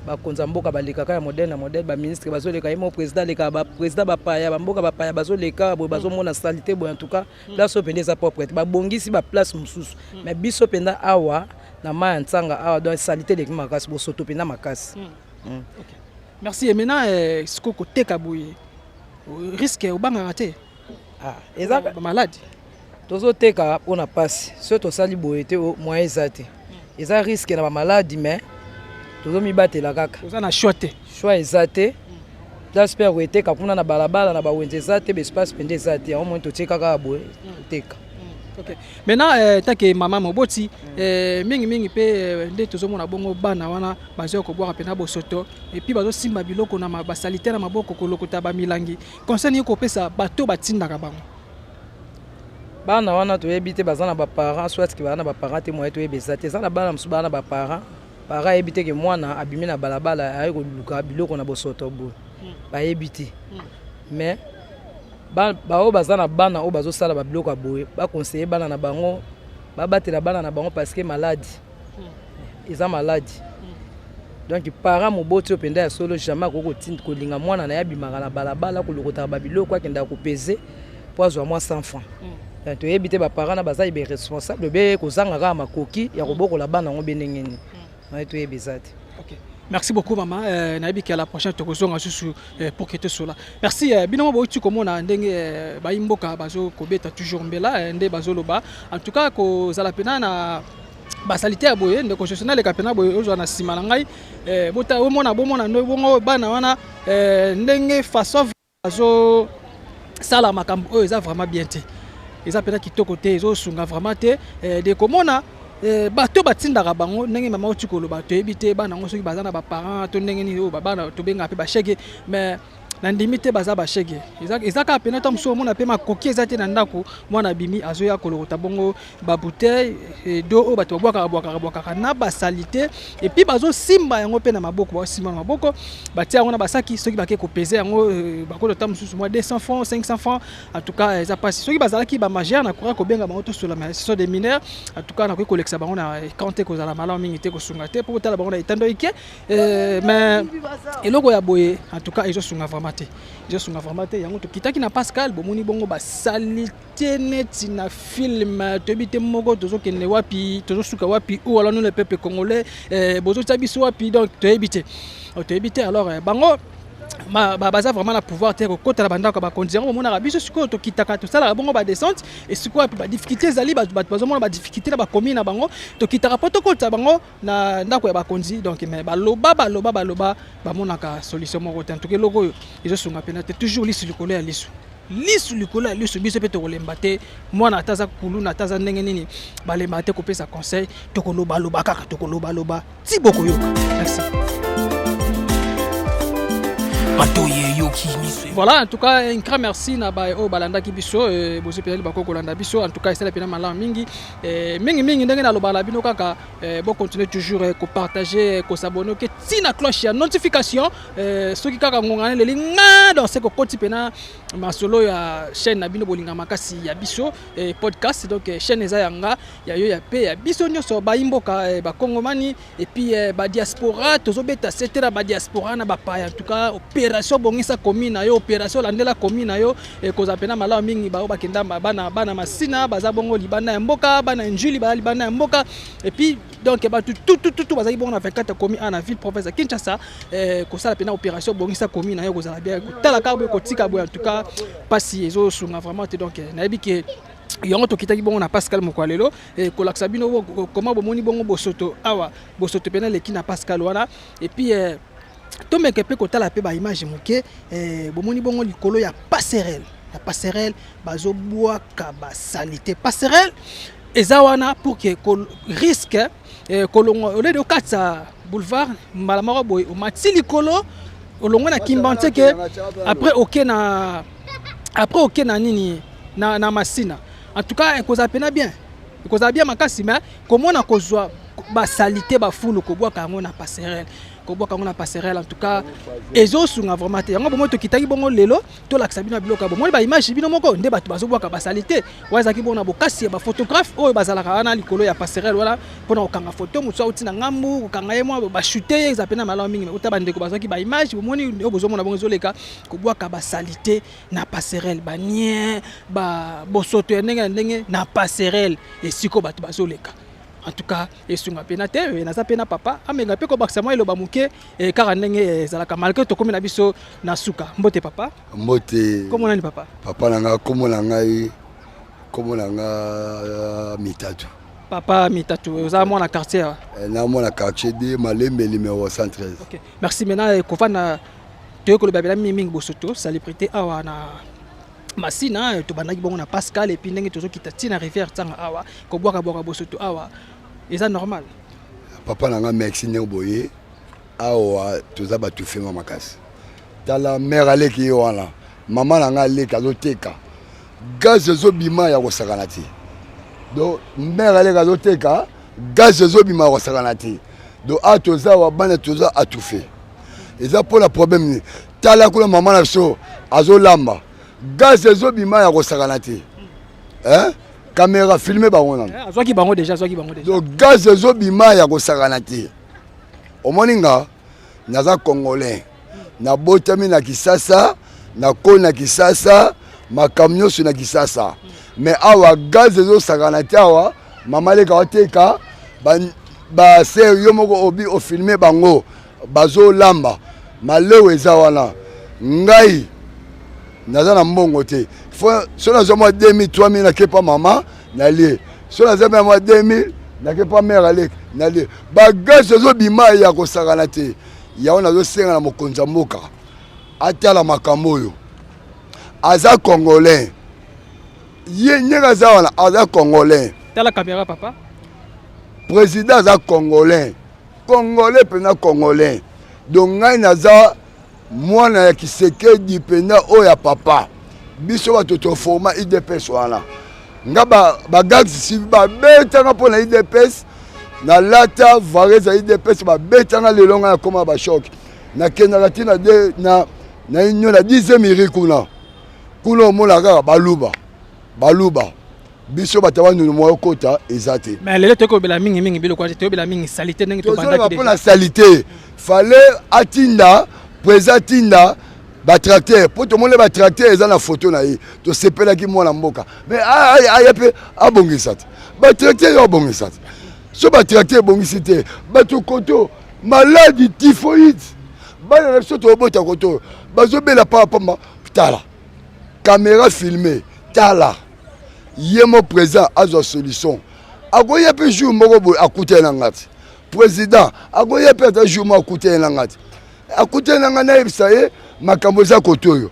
Speaker 13: bakonza mboka balekaka ya modèle na modèle baministre bazoleka ye mo président aleka baprésident bapaya bamboka bapaya bazoleka boye bazomona salite boye en tout cas place oyo pende eza propre te babongisi baplace mosusu mais biso penda awa na ma ntsanga awa donc salite de makasi bo soto pena makasi.
Speaker 2: OK. Merci et maintenant ce que côté kabuye risque au banga raté.
Speaker 13: Eza
Speaker 2: malade.
Speaker 13: Tozo teka pona passe surtout sali boyete moyen ezate. Eza risque na ba maladie mais tozo mi batela kaka.
Speaker 2: Toza na choite.
Speaker 13: Choix ezate. J'espère que teka kuna na balabala na ba wenze ezate be espace pende ezate au moins to teka kaka boye teka.
Speaker 2: OK. Maintenant tant que maman moboti mingi pe nde tozomona bongo bana wana bazo ko boire pena bosoto et puis bazo simba biloko na ba salite na maboko kolokota ba milangi concerne ko pesa bato batinda ka bango
Speaker 13: bana wana to ebité bazana ba parents soit ki bana ba parents te moye to ebeza te sana bana msu bana ba parents ebité ke mwana abimi na balabala ayi ko luka biloko na bosoto bo ba ebité mais bao bazana bana o bazosala ba biloko aboye ba conseiller bana na bango ba batela bana na bango parce que maladie eza maladie donc parents moboti openda ya solo jamais ko tinda ko linga mwana na yabimaka na balabala ko lokota ba biloko akenda ko peser poids moi 100 francs donc to ebité ba parents na bazali be responsable be ko zanga ka makoki ya kobokola bana ngo benengeni na to ebezati.
Speaker 2: OK. Merci beaucoup maman nayebi ki à la prochaine tokozonga susu pour que te sola. Merci binomo boitu komona ndenge baimboka bazo kobeta toujours mbela nde bazo loba en tout cas ko zala pena na basalite aboye ndeko professionnel ka pena boye ozo na sima na ngai bota omona bomona no bongo bana wana ndenge façon bazo sala makambo oyo eza vraiment bien te eza pena kitoko te ezo sunga vraiment te de komona bato batindaka bango ndenge mama otikolo bato ebite bana ngo soki bazana ba parents to ndenge ni o bana to benga pe ba chege mais na ndimite baza ba chege ezaka pena to mso mona pe makoki ezate na ndako mwana bimi azoya kolokota bongo ba bouteille do o bato bwaka na ba salite et puis bazo simba yango pe na maboko ba simba na maboko batia yango na basaki soki bake ko peser yango bakolo ta msusu moi 200 francs 500 francs en tout cas eza pas soki bazalaki ba magère na kora ko benga bango to sur la mais ce sont des mineurs en tout cas na ko koleksa bango na quand ko za la malamu mingi te ko sunga te pour tala bango na itando ike mais eloko ya boye en tout cas ezo sunga vraiment je suis vraiment yango to kitaki na Pascal bomoni bongo ba salite neti na film to bite moko tozo kende wapi tozo suka wapi ou alors nous le peuple congolais bozo tabiso wapi donc to ebite alors bango baza vraiment na pouvoir te ko kota la bandako ba kondirango mona ka biso siko to kitaka to sala bongo ba descente et siko ba difficulté zali ba bazo mona ba difficulté na ba commune na bango to kitaka poto kota bango na ndako ya ba konzi donc mais baloba ba mona ka solution moko te en tout cas logo ezo sunga pena te toujours lisu likolo ya lisu likolo ya lisu biso pe to kolemba te mwana ataza kulu na ataza ndenge nini balemba te ko pesa conseil to koloba kaka to koloba ti boko yoka merci. Voilà, en tout cas, un grand merci na ba o balanda ki biso bozo pele ba ko kolanda biso en tout cas c'est pena malam mingi mingi ndenge na lobala bino kaka bon continuer toujours ko partager ko s'abonner que tina cloche ya notification ceux qui kaka ngongana le linga dans ce ko koti pena masolo ya chaîne na bino bolinga makasi ya biso podcast donc chaîne eza yanga ya yo ya pe ya biso nyoso ba imboka ba kongomani et puis ba diaspora tozobeta c'était ba diaspora na ba pa en tout cas opération bongisa commune yo opération landela commune yo koza pena malamu mingi ba bakenda bana masina baza bongo libana ya mboka bana njuli ba libana ya mboka et puis donc ba tout bazali bongo na 24 commune na ville province Kinshasa ko sala pena opération bongisa commune yo koza bien tala karbo ko tika bo en tout cas pasi ezo sunga vraiment donc nayebi ke yango tokitaki bongo na Pascal Mokwalelo kolakisa bino comment bomoni bongo bosoto awa bosoto pena leki na Pascal wana et puis tomeke pe kotala pe ba image moke bomoni bongo likolo ya passerelle bazo boaka ba salité passerelle eza wana pour que risque kolongo ole de katsa boulevard malamaro boy o mati likolo olongo na kimbante ke après OK na nini na masina en tout cas koza pena bien makasi mais comment na kozwa ba salité ba fulu ko boaka ngo na passerelle en tout cas ezo sunga vraiment te yango bomo to kitaki bongo lelo to lakisa bino biloka bomo ba image bino moko nde bato bazo boaka ba salité wazaki bona bokasi ba photographe oyo bazalaka wana likolo ya passerelle wala pona okanga photo mutso uti na ngambu okanga yemo ba shooter ezapena malamu mingi utaba ndeko bazaki ba image bomoni obozo mona bongo zoleka ko boaka ba salité na passerelle ba nien ba bosoto ndenge na passerelle esiko bato bazoleka. En tout cas, et sur ma pénate, na sa pena papa, amenga pe ko baksa moi loba muke e kara ndenge zalaka malgré to komi na biso na suka. Mbote papa.
Speaker 14: Mbote.
Speaker 2: Comment nani papa?
Speaker 14: Papa nanga komo nanga mitatu.
Speaker 2: Papa mitatu, oza mo na quartier.
Speaker 14: Na mo na quartier de Malembe numéro 113.
Speaker 2: OK. Merci maintenant ko fana to ko loba bela mingi bosoto, célébrité awa na masina to banaki bongo na Pascal et puis ndenge tozo kita tina rivière tanga awa ko boaka bosoto awa. Est-ce normal?
Speaker 14: Papa nanga merci boye awa toza ba tout fait makasi. Tala mère ale ki wana. Maman nanga le kazo teka. Gaz zo bima ya kosakanati. Donc mère ale kazo teka, gaz zo bima ya kosakanati. Donc a toza wa bana toza a tout fait. Et ça pour le problème tala ko maman na so azo lamba. Gaz zo bima ya kosakanati. Hein? Caméra filmé bango na.
Speaker 2: Azwaki bango déjà.
Speaker 14: Donc gaz zo bima ya kosakana te. Omoninga naza congolais. Na botami na Kisasa, na kona Kisasa, makamyo na Kisasa. Mais awa gaz zo sakana te awa mama le ka oteka ba sérieux moko obi o filmé bango bazo lamba. Malewe eza wana. Ngai naza na mbongo te. So na zo mo 2000 3000 na kepa mama na lié. So na zo mo 2000 na kepa mère alek na lié. Ba gaz zo bima ya ko sakana te. Ya ona zo senga na mokonza mboka. Atala makambo yo. Aza congolais. Ye nyega za wana aza congolais.
Speaker 2: Tala caméra papa.
Speaker 14: Président aza congolais. Congolais pena congolais. Donc ngai naza mwana ya Kisekedi pena oya papa. Biso watoto forma IDPS wana. Nga ba gags si ba betanga pona IDPS na lata vareza IDPS ba betanga lelonga na koma ba choc. Na kenala tina de na inyo na 10e miri kuna. Kuna mona kaka baluba. Biso batawa nous mo kota ezate.
Speaker 2: Mais lelo toko bela mingi bilo kwa te bela mingi salité ndenge to bandaki
Speaker 14: déjà. Pour la salité, fallait atinda présatinda ba tracteur pour tout le monde ba tracteur eza na photo na ye to sepela ki mwana mboka. Mais ay pe abongisat. Ba tracteur yo abongisat. So ba tracteur bongisité, ba to koto maladie typhoïde. Ba na so to bota koto. Ba zo bela papa tala. Caméra filmée, tala. Yemo présent à la solution. Agoye pe jour moko a coûté na ngati. Président, agoye pe ta jour moko coûté na ngati. A coûté na ngana ibisaye makambo za kotoyo.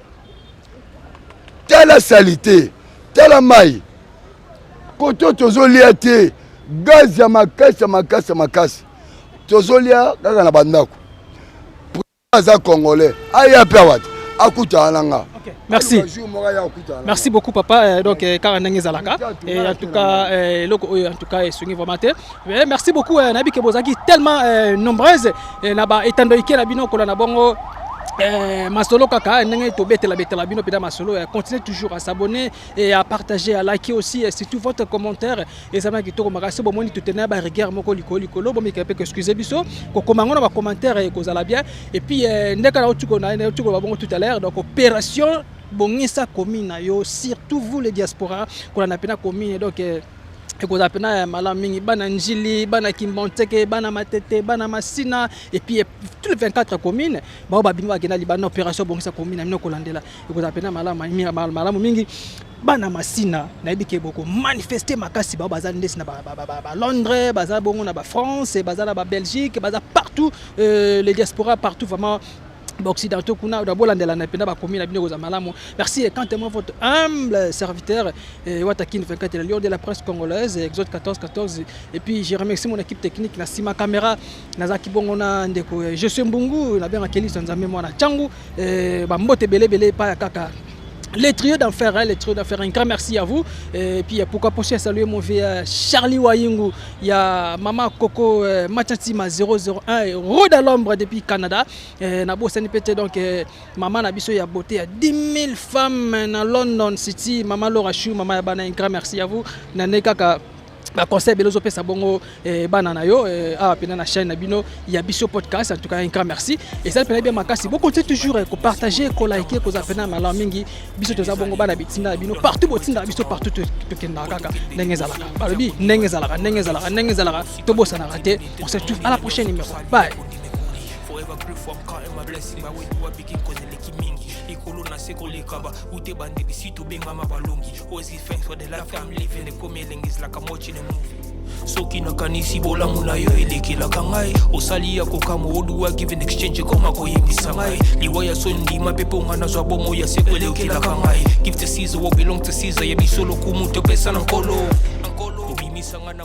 Speaker 14: Tala salité, tala mai. Koto tozolia te, gaz ya makasi. Tozolia kaka na bandako. aza congolais aya pe wat akuta nanga.
Speaker 2: Merci. Merci beaucoup papa. Donc Karandenge Zalaka. Et en tout cas en tout cas Sungi Vomate. Merci beaucoup Nabi Kebozaki tellement nombreuses naba etando ike na bino kola na bongo. Masolo kaka ndenge to betela bino peda masolo continuez toujours à s'abonner et à partager à liker aussi surtout votre commentaire et ça m'a qui to makasi bo moni tutena ba regard moko likolo bo mika pe excusez biso ko komango na ba commentaire et ko zala bien et puis ndeka na otuko na otuko ba bongo tout à l'heure donc opération bongisa commune yo surtout vous les diaspora ko na pena commune donc et qu'on appelle Malamingi, Bana Njili, Bana Kimbanteke, Bana Matete, Bana Masina, et puis tous les 24 communes, Babinwa qui a une opération pour sa commune, à Minokolandela, et qu'on appelle Malamingi, Bana Masina, Naibike beaucoup manifester Makasi, Bazandes, Londres, Bazabongo, France, Bazana, Belgique, Baza partout, les diasporas partout, vraiment. Occidentaux kuna d'abolandela na pena ba commune na bino za malamu. Merci quand même votre humble serviteur Watakin 24 le lion de la presse congolaise Exode 14 et puis je remercie mon équipe technique na Sima Caméra na Zaki Bongo na ndeko je suis Mbungu na bien Kelly Sanzame moi na Changu ba mbote belé pa kaka. Les trios d'enfer, un grand merci à vous. Et puis pourquoi pas saluer mon vieux Charlie Wayingu, il y a Maman Coco Machatima 001 et Roda l'ombre depuis Canada. Nabo Sanipete donc Maman Nabiso y a beauté à 10 000 femmes dans London City. Maman Laura Chou, Maman Yabana, un grand merci à vous. Naneka ba conseil belozo pesa bongo banana yo pena na chaîne bino ya biso podcast en tout cas un grand merci et ça pena bien makasi beaucoup continuez toujours ko partager ko liker ko zapena mala mingi biso toza bongo bana bitinda bino partout botinda biso partout to kenda kaka ndenge zalaka balobi ndenge zalaka to bossa na raté on se retrouve à la prochaine numéro bye. Sekolekaba ute bande bisitu bengama balongi ozi thanks for the life I'm living the coming is like I'm watching a movie soki nakanisi bolamu na yo elekela kangai osali ya kokamo oduwa give an exchange koma koyembisa ngai liwaya sondi mapepo ngana zwa bomo ya sekolekela kangai give to Caesar what belong to Caesar ya bisolo kumu to pesa na nkolo obimisa ngana